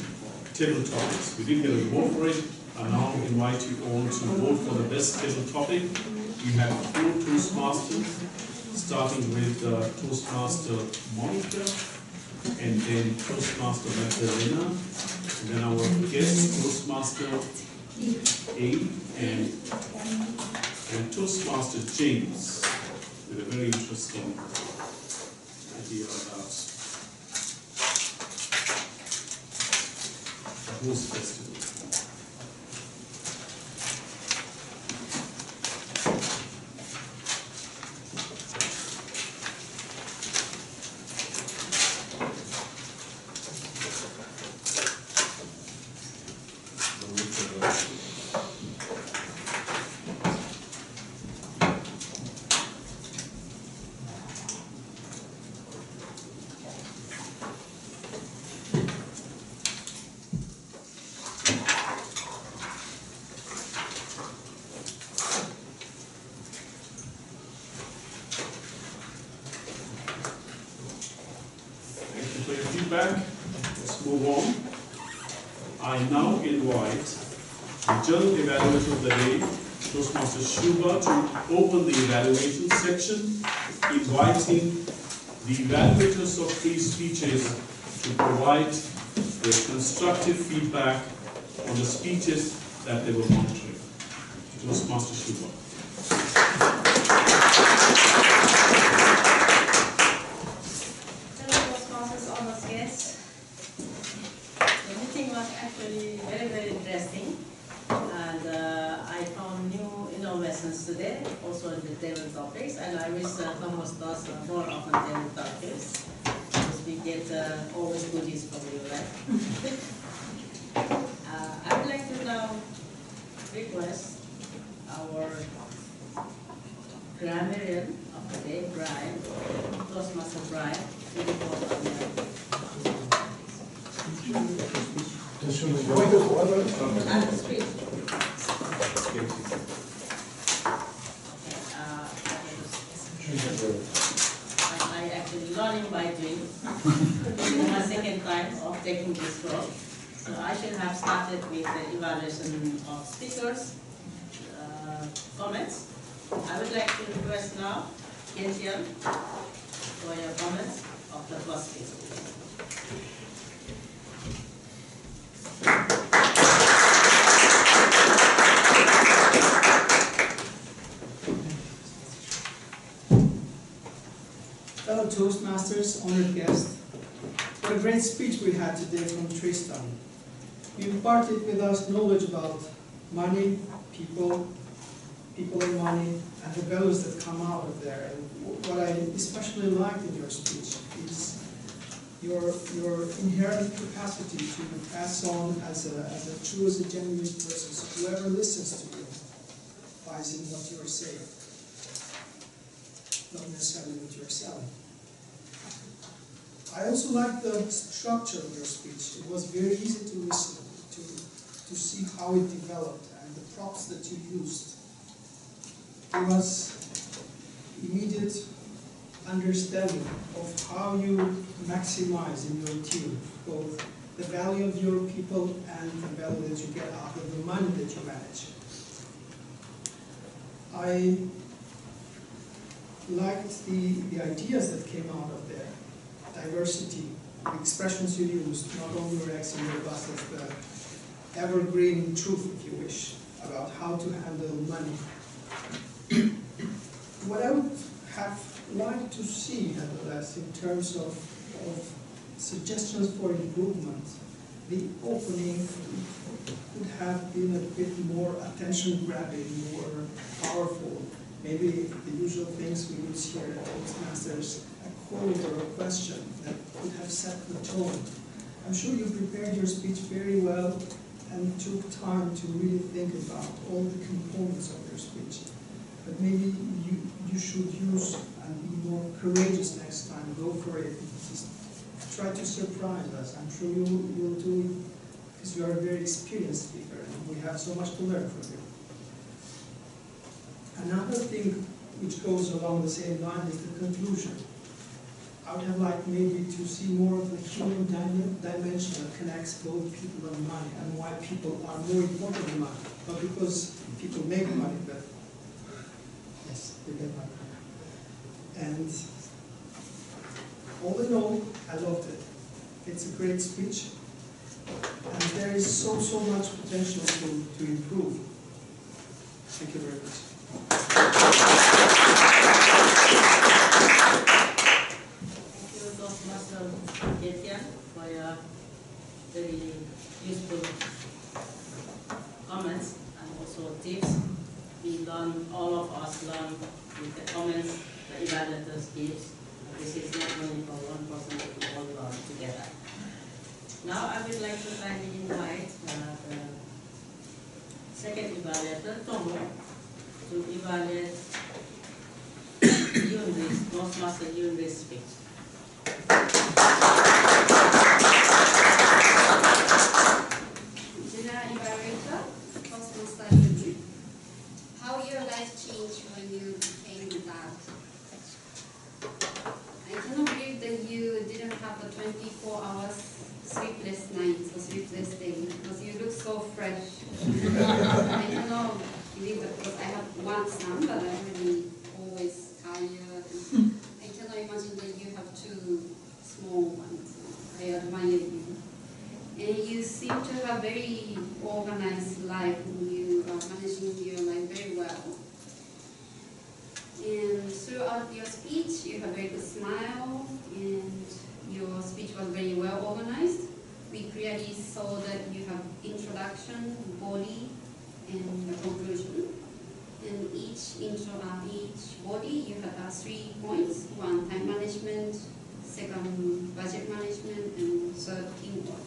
table topics. We did get a reward for it. I now invite you all to vote for the best table topic. We have 4 Toastmasters, starting with Toastmaster Monica, and then Toastmaster Magdalena, and then our guest Toastmaster A, and Toastmaster James, with a very interesting idea about the host festival. Let's move on. I now invite the Journal Evaluator of the Day, Toastmaster Shuba, to open the evaluation section, inviting the evaluators of free speeches to provide their constructive feedback on the speeches that they were monitoring. Toastmaster Shuba. Very interesting, and I found new innovations today, also in the table topics, and I wish Thomas does more often table topics, because we get always goodies from you, right? I would like to now request our grammarian of the day, Brian, Toastmaster Brian, to report on that. I actually learning by doing. This is my second time of taking this role. So I should have started with the evaluation of speakers' comments. I would like to request now, Kentian, for your comments of the first speaker. Fellow Toastmasters, honored guests, what a great speech we had today from Tristan. You imparted with us knowledge about money, people, people and money, and the values that come out of there. And what I especially liked in your speech is your inherent capacity to pass on as a true, as a genuine person. So whoever listens to you buys in what you're saying, not necessarily what you're selling. I also like the structure of your speech. It was very easy to listen to see how it developed, and the props that you used gave us immediate understanding of how you maximize in your team both the value of your people and the value that you get out of the money that you manage. I liked the ideas that came out of there. Diversity, the expressions you used, not only your X and your bus, as the evergreen truth, if you wish, about how to handle money. What I would have liked to see, nevertheless, in terms of suggestions for improvement, the opening could have been a bit more attention-grabbing, more powerful. Maybe the usual things we would hear at Toastmasters, a quote or a question that could have set the tone. I'm sure you prepared your speech very well and took time to really think about all the components of your speech. But maybe you should use and be more courageous next time. Go for it. Just try to surprise us. I'm sure you will do it because you are a very experienced speaker and we have so much to learn from you. Another thing which goes along the same line is the conclusion. I would have liked maybe to see more of the human dimension that connects both people and money, and why people are more important than money. Not because people make money, but yes, they make money. And all in all, I loved it. It's a great speech, and there is so much potential to improve. Thank you very much. For your very useful comments and also tips. We learn, all of us learn with the comments the evaluators gives. This is not only for one person, but we all learn together. Now I would like to kindly invite the second evaluator, Tomo, to evaluate Yunri's, Toastmaster Yunri's speech. General Evaluator, Toastmaster Yunri. How your life changed when you became a dad? I cannot believe that you didn't have a 24 hours sleepless nights or sleepless days because you look so fresh. I cannot believe that because I have one son, but I'm really always tired. I cannot imagine that you have two small ones. I admire you. And you seem to have very organized life and you are managing your life very well. And throughout your speech, you have a very good smile and your speech was very well organized. We clearly saw that you have introduction, body, and the conclusion. And each body, you had 3 points. One, time management, second, budget management, and third, teamwork.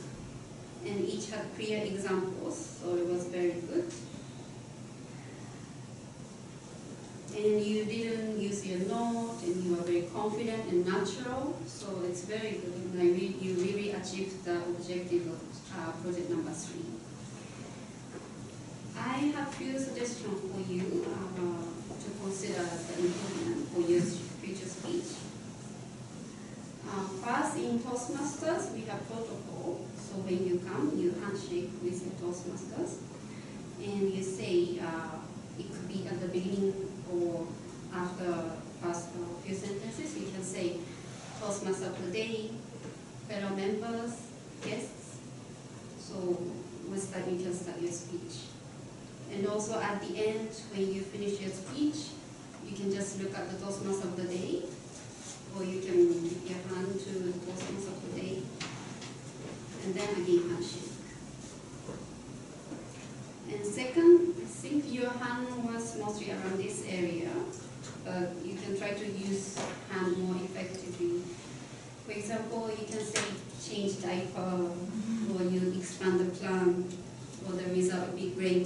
And each had clear examples, so it was very good. And you didn't use your note, and you were very confident and natural, so it's very good. And you really achieved the objective of project number 3. I have few suggestions for you to consider as the improvement for your future speech. First, in Toastmasters, we have protocol. So when you come, you handshake with your Toastmasters, and you say, it could be at the beginning or after first few sentences, you can say, Toastmaster of the day, fellow members, guests. So with that, you can start your speech. And also at the end, when you finish your speech, you can just look at the Toastmaster of the day, or you can give your hand to the Toastmaster of the day, and then again handshake. And second, I think your hand was mostly around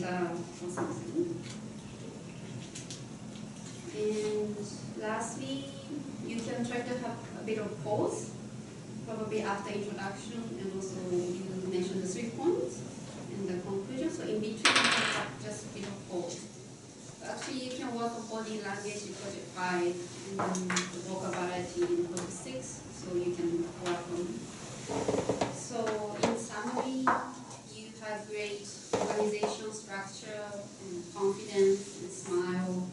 or something. And lastly, you can try to have a bit of pause, probably after introduction, and also you mention the 3 points and the conclusion. So in between, you can have just a bit of pause. Actually, you can work on body language in project 5 and then the vocal variety in project 6, so you can work on. So in summary, you have great organization, structure, and confidence, and smile.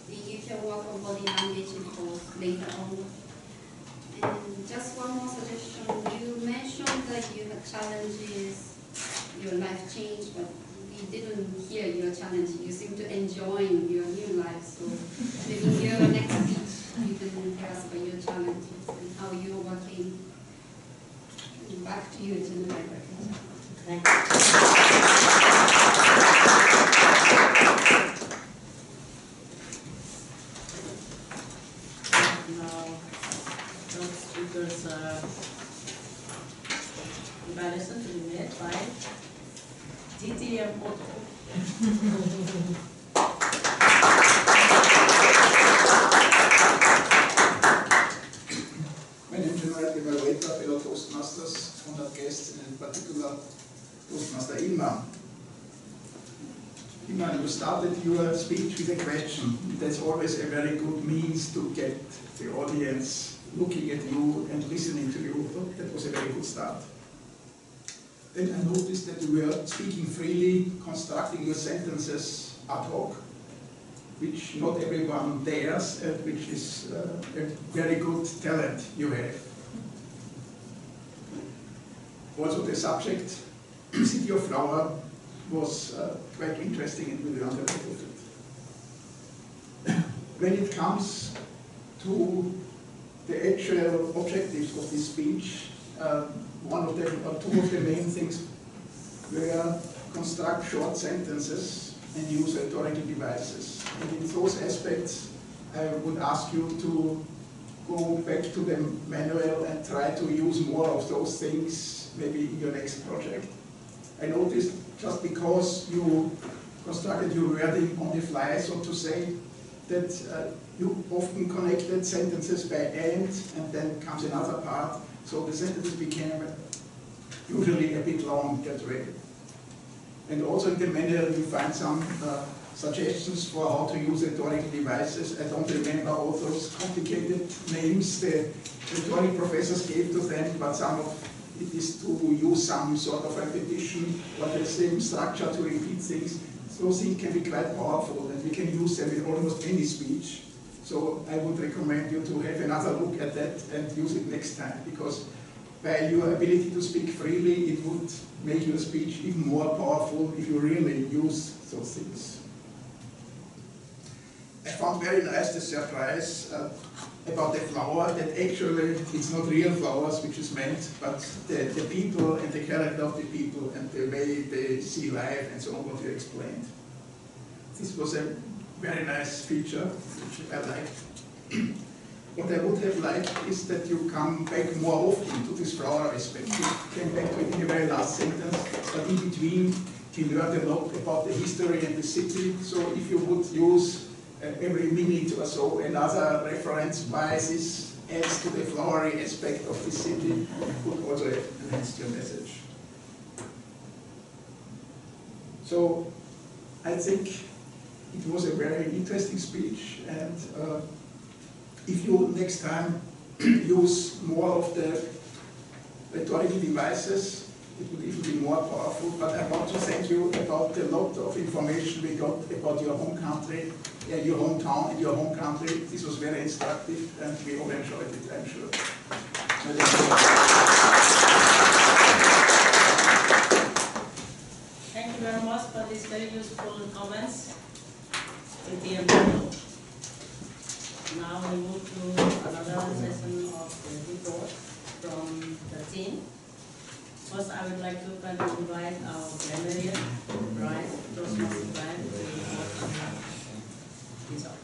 And you can work on body language and pose later on. And just one more suggestion, you mentioned that you had challenges, your life changed, but we didn't hear your challenge. You seem to enjoy your new life, so maybe in your next speech you can tell us about your challenges and how you're working. And back to you, Sunil. Thank you. Now, those speakers evaluation to be made by GTM Auto. My name is General Evaluator, fellow Toastmasters, honored guests, and in particular Toastmaster Ilman. Ilman, you started your speech with a question. That's always a very good means to get the audience looking at you and listening to you. So that was a very good start. Then I noticed that you were speaking freely, constructing your sentences ad hoc, which not everyone dares, and which is a very good talent you have. Also the subject, City of Flower, was quite interesting and we learned a lot of it. When it comes to the actual objectives of this speech, one of them, or two of the main things were construct short sentences and use rhetorical devices. And in those aspects, I would ask you to go back to the manual and try to use more of those things, maybe in your next project. I noticed just because you constructed your wording on the fly, so to say, that you often connected sentences by and then comes another part, so the sentences became usually a bit long, get ready. And also in the manual you find some suggestions for how to use rhetorical devices. I don't remember all those complicated names the rhetoric professors gave to them, but some of it is to use some sort of repetition or the same structure to repeat things. Those things can be quite powerful and we can use them in almost any speech. So I would recommend you to have another look at that and use it next time, because by your ability to speak freely, it would make your speech even more powerful if you really use those things. I found very nice the surprise about the flower, that actually it's not real flowers which is meant, but the people and the character of the people and the way they see life and so on, what you explained. This was a very nice feature, which I liked. What I would have liked is that you come back more often to this flower aspect. You came back to it in the very last sentence, but in between we learned a lot about the history and the city. So if you would use every minute or so another reference why this adds to the flowery aspect of the city, would also enhance your message. So I think it was a very interesting speech, and if you next time use more of the rhetorical devices, it will even be more powerful. But I want to thank you about the lot of information we got about your home country, your hometown and your home country. This was very instructive and we all enjoyed it, I'm sure. Thank you very much for these very useful comments. Now we move to another session of the report from the team. First, I would like to invite our grammarian, Brian, Toastmaster Brian, to report on the result.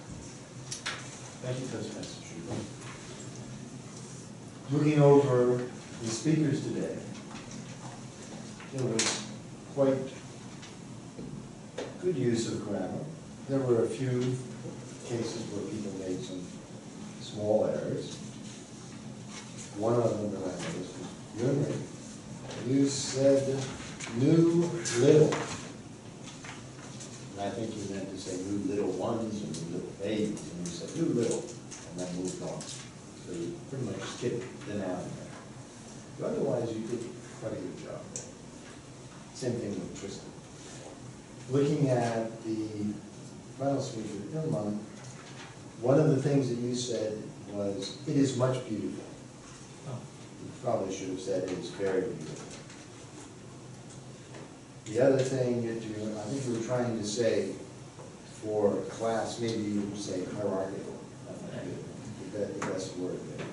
Thank you, Toastmaster Tristan. Looking over the speakers today, it was quite good use of grammar. There were a few cases where people made some small errors. One of them that I noticed was Yunri. You said new little. And I think you meant to say new little ones and new little babies, and you said new little, and then moved on. So you pretty much skipped the noun there. But otherwise, you did quite a good job there. Same thing with Tristan. Looking at the final speech of Ilman, one of the things that you said was, it is much beautiful. You probably should have said it is very beautiful. The other thing that I think you were trying to say for class, maybe you would say hierarchical. The best word there.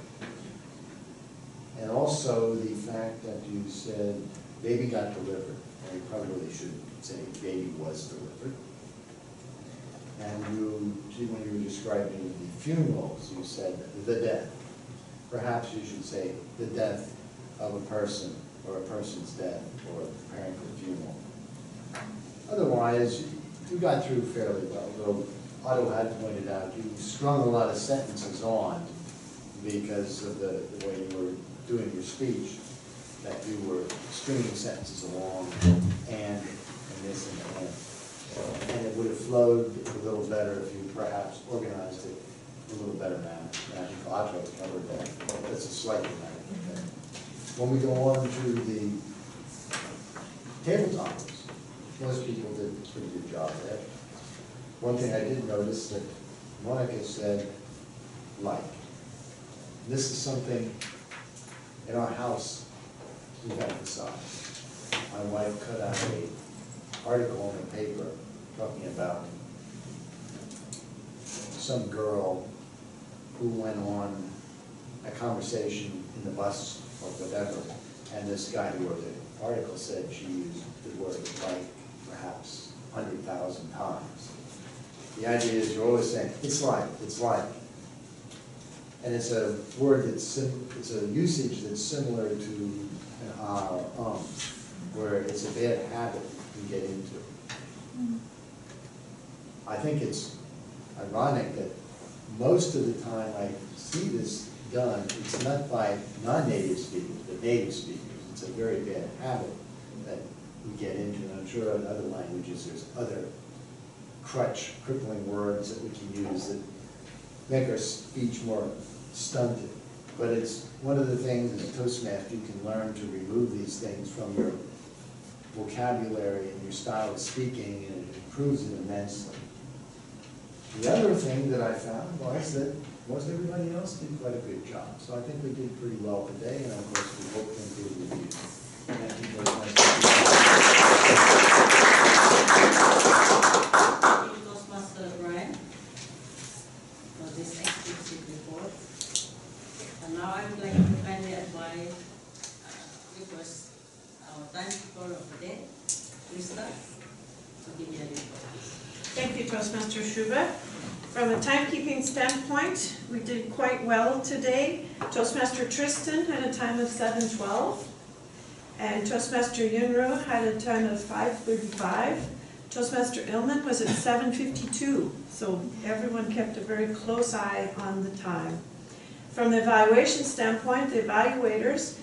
And also the fact that you said baby got delivered. And you probably really should say baby was delivered. And when you were describing the funerals, you said the death. Perhaps you should say the death of a person, or a person's death, or preparing for the funeral. Otherwise, you got through fairly well, though Otto had pointed out you strung a lot of sentences on because of the way you were doing your speech, that you were stringing sentences along, and this and that. And it would have flowed a little better if you perhaps organized it a little better now. And I think Otto covered that. That's a slight dramatic thing. When we go on to the table topics, most people did a pretty good job there. One thing I did notice that Monica said, like. This is something in our house we emphasize. My wife cut out an article in the paper talking about some girl who went on a conversation in the bus or whatever, and this guy who wrote the article said she used the word like perhaps 100,000 times. The idea is you're always saying, it's like, it's like. And it's a word that's, it's a usage that's similar to an where it's a bad habit you get into. I think it's ironic that most of the time I see this done, it's not by non-native speakers, but native speakers. It's a very bad habit that we get into, and I'm sure in other languages there's other crippling words that we can use that make our speech more stunted. But it's one of the things as a Toastmaster you can learn to remove these things from your vocabulary and your style of speaking, and it improves it immensely. The other thing that I found was that most everybody else did quite a good job. So I think we did pretty well today, and of course we hope to improve the future. Thank you very much. Thank you, Toastmaster Brian, for this explicit report. And now I would like to kindly request our timekeeper of the day, Krista, to give me a report. Thank you, Toastmaster Schubert. From a timekeeping standpoint, we did quite well today. Toastmaster Tristan had a time of 7:12, and Toastmaster Yunru had a time of 5:35. Toastmaster Illman was at 7:52, so everyone kept a very close eye on the time. From the evaluation standpoint, the evaluators,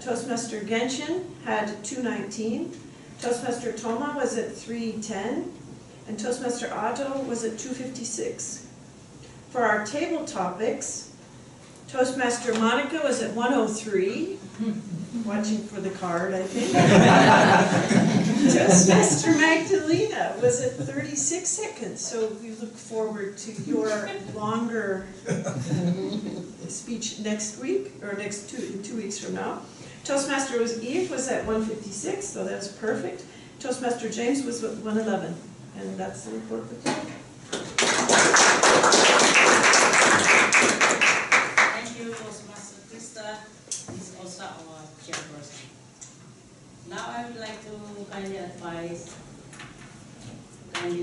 Toastmaster Genshin had 2:19, Toastmaster Toma was at 3:10, and Toastmaster Otto was at 2:56. For our table topics, Toastmaster Monica was at 1:03, watching for the card, I think. Toastmaster Magdalena was at 36 seconds, so we look forward to your longer speech next week, or next 2 weeks from now. Toastmaster Eve was at 1:56, so that's perfect. Toastmaster James was at 1:11. And that's the report for today. Thank you, Toastmaster Krista. He's also our chairperson. Now I would like to kindly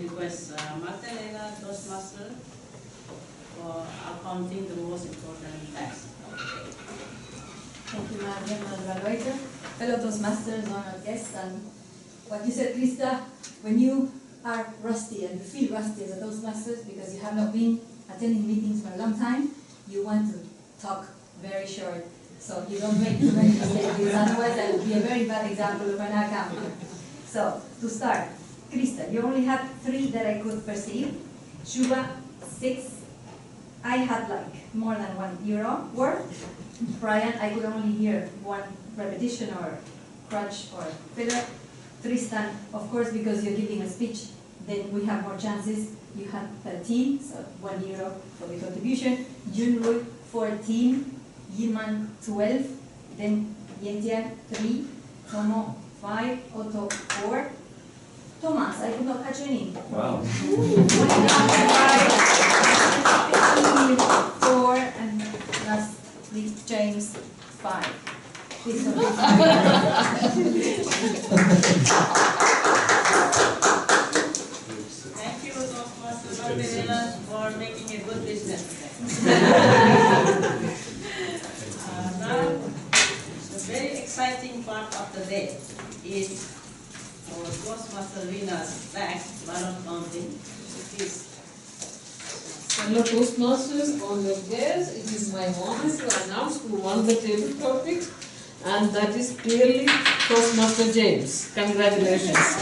request Magdalena, Toastmaster, for accounting the most important text of the day. Thank you, Madam Evaluator. Fellow Toastmasters, honored guests, and what you said, Krista, when you are rusty and you feel rusty as a Toastmasters because you have not been attending meetings for a long time, you want to talk very short so you don't make too many mistakes, because otherwise that would be a very bad example of an account. So, to start, Krista, you only had 3 that I could perceive. Shuba, 6. I had like more than €1 word. Brian, I could only hear 1 repetition or crutch or filler. Tristan, of course, because you're giving a speech, then we have more chances. You had 13, so €1 for the contribution. Junrui, 14. Yiman, 12. Then Yentian, 3. Tomo, 5. Otto, 4. Thomas, I could not catch your name. Wow. 4, and lastly, James, 5. Please don't be Thank you, Toastmasters for making a good business. Now, the very exciting part of the day is our Toastmaster winners back, ballot counting. Please. Hello Toastmasters, honored guests, it is my honor to announce who won the table topic, and that is clearly Toastmaster James. Congratulations.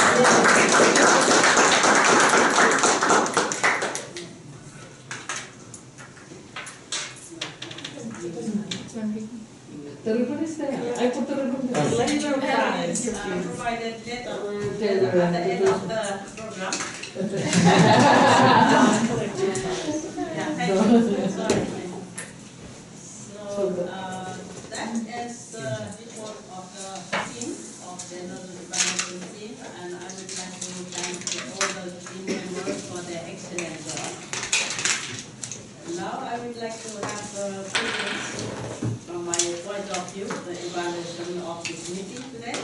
The ribbon is there. I put the ribbon there. Later prize provided later at the end of the program. Yeah, thank you. Sorry. So that is the report of the team, of the management team, and I would like to thank all the team members for their excellent job. Now I would like to have questions from my point of view, the evaluation of this meeting today.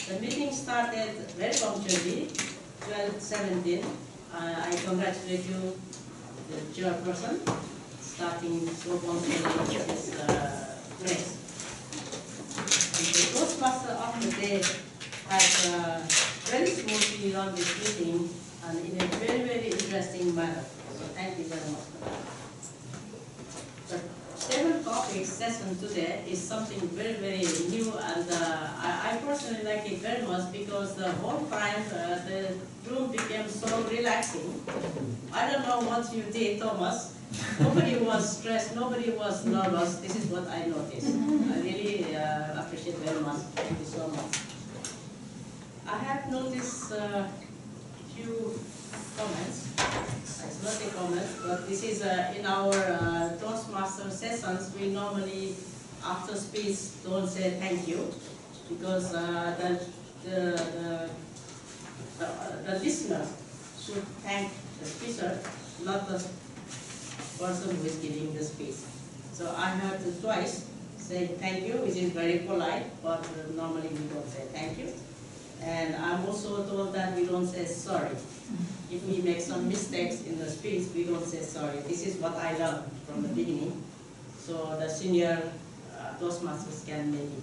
The meeting started very punctually, 12:17. I congratulate you, the chairperson, starting so punctually is great. And the Toastmaster of the day has very smoothly run this meeting and in a very, very interesting manner. So thank you very much for that. The table topic session today is something very, very new, and I personally like it very much because the whole time the room became so relaxing. I don't know what you did, Thomas. Nobody was stressed, nobody was nervous. This is what I noticed. I really appreciate very much. Thank you so much. I have noticed a few comments. It's not a comment, but this is in our Toastmaster sessions, we normally, after speech, don't say thank you, because the listener should thank the speaker, not the person who is giving the speech. So I heard twice saying thank you, which is very polite, but normally we don't say thank you. And I'm also told that we don't say sorry. If we make some mistakes in the speech, we don't say sorry. This is what I learned from the beginning. So the senior Toastmasters can maybe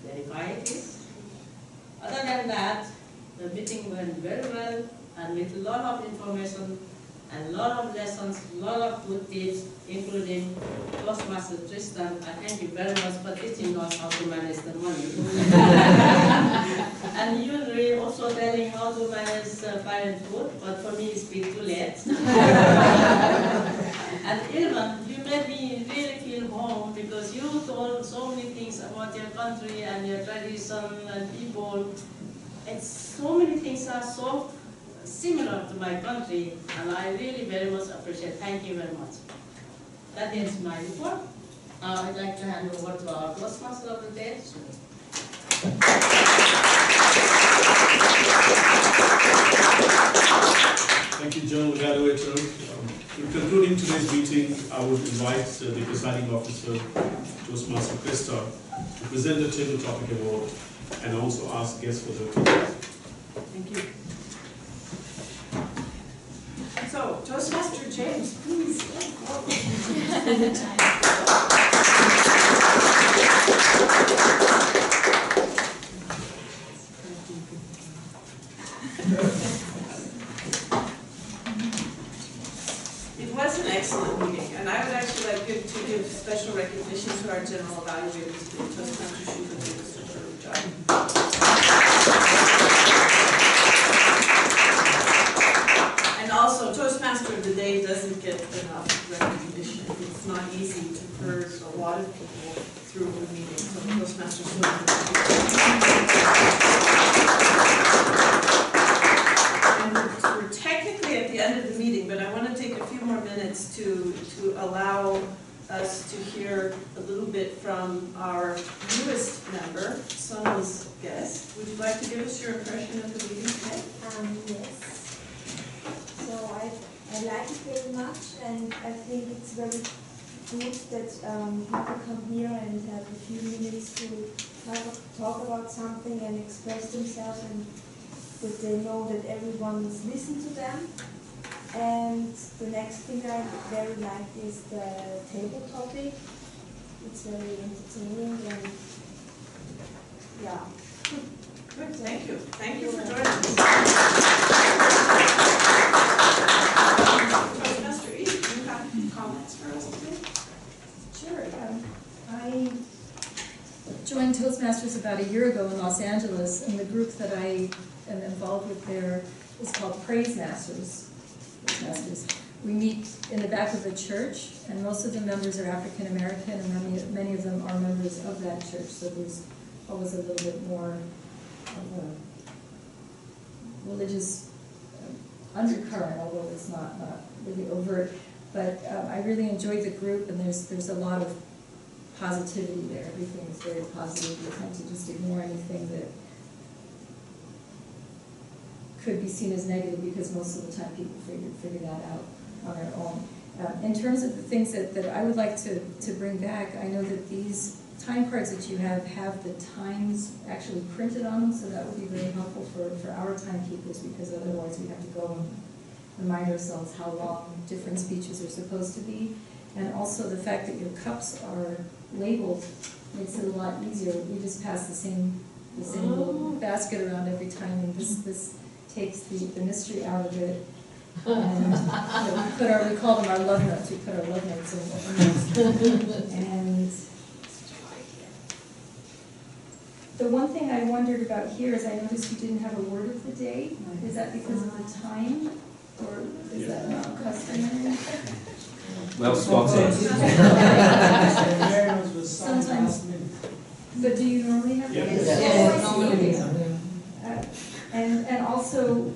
verify this. Other than that, the meeting went very well and with a lot of information and a lot of lessons, a lot of good tips, including Toastmaster Tristan. I thank you very much for teaching us how to manage the money. And you really also telling how to manage parenthood, but for me it's been too late. And even you made me really feel home because you told so many things about your country and your tradition and people. And so many things are so similar to my country, and I really very much appreciate. Thank you very much. That ends my report. I'd like to hand over to our Toastmaster of the day, Sunil. Thank you, General Evaluator. In concluding today's meeting, I would invite the presiding officer, Toastmaster Krista, to present the table topic award and also ask guests for their opinions. Thank you. So, Toastmaster James, please. recognition to our general evaluators, the Toastmasters who did a superb job. And also, Toastmaster of the Day doesn't get enough recognition. It's not easy to herd a lot of people through the meeting, so Toastmasters will And we're technically at the end of the meeting, but I want to take a few more minutes to allow us to hear a little bit from our newest member, Sunil's guest. Would you like to give us your impression of the meeting today? Yes. So I like it very much, and I think it's very good that people come here and have a few minutes to talk about something and express themselves, and that they know that everyone is listening to them. And the next thing I very like is the table topic. It's very entertaining and yeah. Good, thank you. Thank you for joining us. Toastmaster E, do you have comments for us today? Sure. I joined Toastmasters about a year ago in Los Angeles, and the group that I am involved with there is called Praise Masters. We meet in the back of the church, and most of the members are African American, and many of them are members of that church, so there's always a little bit more of a religious undercurrent, although it's not really overt. But I really enjoy the group, and there's a lot of positivity there. Everything is very positive. We tend to just ignore anything that could be seen as negative, because most of the time people figure that out on their own. In terms of the things that I would like to bring back, I know that these time cards that you have the times actually printed on them, so that would be very helpful for our timekeepers, because otherwise we have to go and remind ourselves how long different speeches are supposed to be. And also the fact that your cups are labeled makes it a lot easier. We just pass the same little basket around every time, and this takes the mystery out of it. And we call them our love notes. We put our love notes in those. And the one thing I wondered about here is I noticed you didn't have a word of the day. Is that because of the time, or is that not customary? Well spotted. Sometimes. But do you normally have? Yes. Normally. And also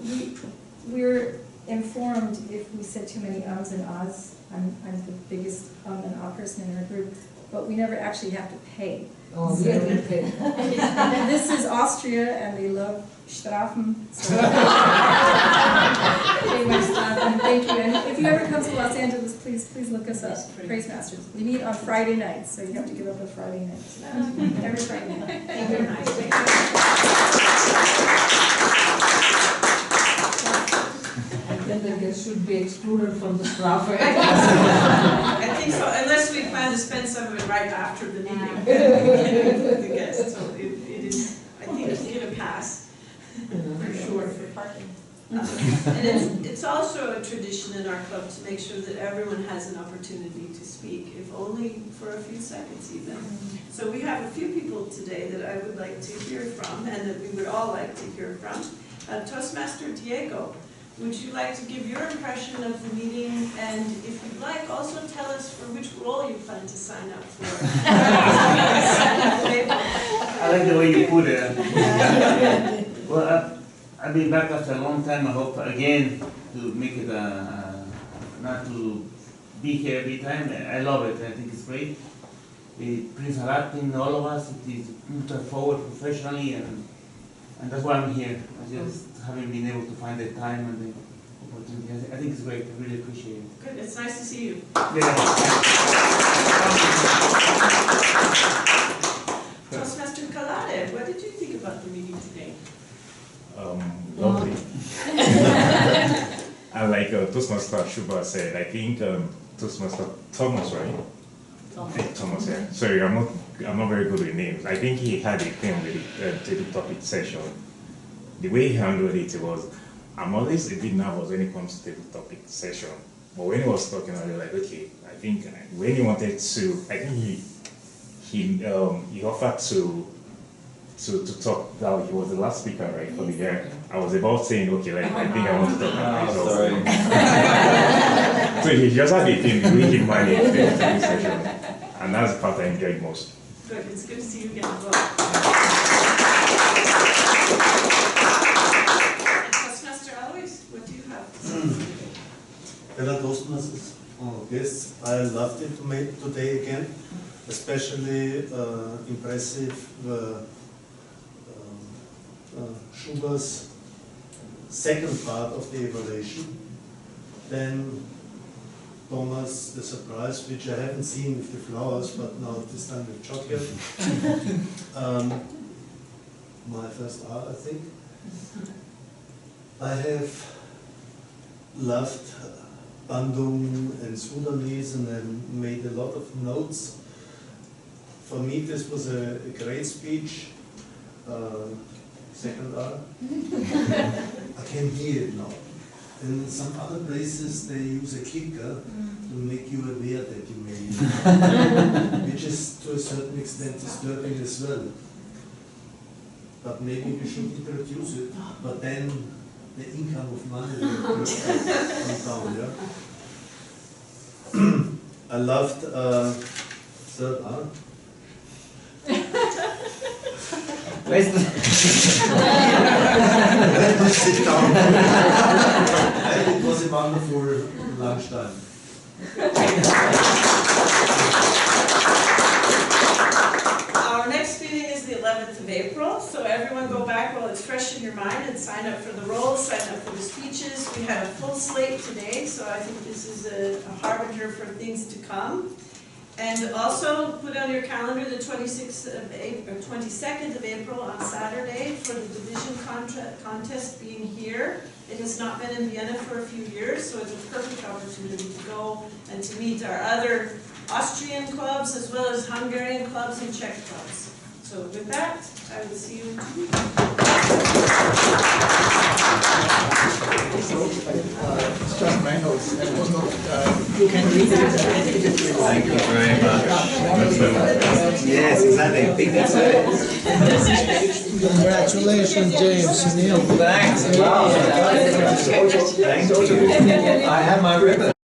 we're informed if we said too many ums and ahs. I'm the biggest and ah person in our group, but we never actually have to pay. Oh, so, okay. And this is Austria, and they love Strafen. So anyway, Strafen, thank you. And if you ever come to Los Angeles, please look us up. Praise Masters. We meet on Friday nights, so you have to give up a Friday night. Every Friday night. Very nice. Then the guest should be excluded from the Strafe. I think so, unless we plan to spend some of it right after the meeting. We can include the guests, so it is, I think you get a pass, for sure. For parking. And it's also a tradition in our club to make sure that everyone has an opportunity to speak, if only for a few seconds even. So we have a few people today that I would like to hear from, and that we would all like to hear from. Toastmaster Diego, would you like to give your impression of the meeting, and if you'd like, also tell us for which role you plan to sign up for? I like the way you put it. Well, I'll be back after a long time. I hope again to make it not to be here every time. I love it. I think it's great. It brings a lot in all of us. It is moving forward professionally, and that's why I'm here. I just haven't been able to find the time and the opportunity. I think it's great. I really appreciate it. Good. It's nice to see you. Yeah. Toastmaster Kalade, what did you think about the meeting today? Lovely. I like Toastmaster Shuba said. I think Toastmaster Thomas, right? Thomas, yeah. Sorry, I'm not very good with names. I think he had a thing with the table topic session. The way he handled it was, I'm always a bit nervous when it comes to table topic session. But when he was talking, I was like, okay, I think when he wanted to, I think he he offered to talk. Now he was the last speaker, right, for the year. I was about saying, okay, like I think I want to talk about results. So he just had a thing, we can manage the session, and that's the part I enjoyed most. Good, it's good to see you get the vote. Toastmaster Alois, what do you have to say? Fellow Toastmasters, guests, I loved it today again, especially impressive Schuber's second part of the evaluation. Then Thomas, the surprise, which I haven't seen with the flowers, but now this time with chocolate. My first art, I think. I have loved Bandung and Sudanese, and I made a lot of notes. For me, this was a great speech. Second art. I can hear it now. In some other places, they use a clicker to make you aware that you made it, which is to a certain extent disturbing as well. But maybe we should introduce it, but then the income of money will come down, yeah? I loved third art. Where's the... Let us sit down. It was a wonderful lunchtime. Our next meeting is the 11th of April, so everyone go back while it's fresh in your mind and sign up for the roles, sign up for the speeches. We had a full slate today, so I think this is a harbinger for things to come. And also put on your calendar the 26th of April, or 22nd of April on Saturday for the division contest being here. It has not been in Vienna for a few years, so it's a perfect opportunity to go and to meet our other Austrian clubs as well as Hungarian clubs and Czech clubs. So with that, I will see you in 2 weeks. It's just my notes. It was not, you can read it. Thank you very much. Yes, exactly. Big Congratulations, James, Sunil. Thanks. Wow. Thank you. I have my ribbon.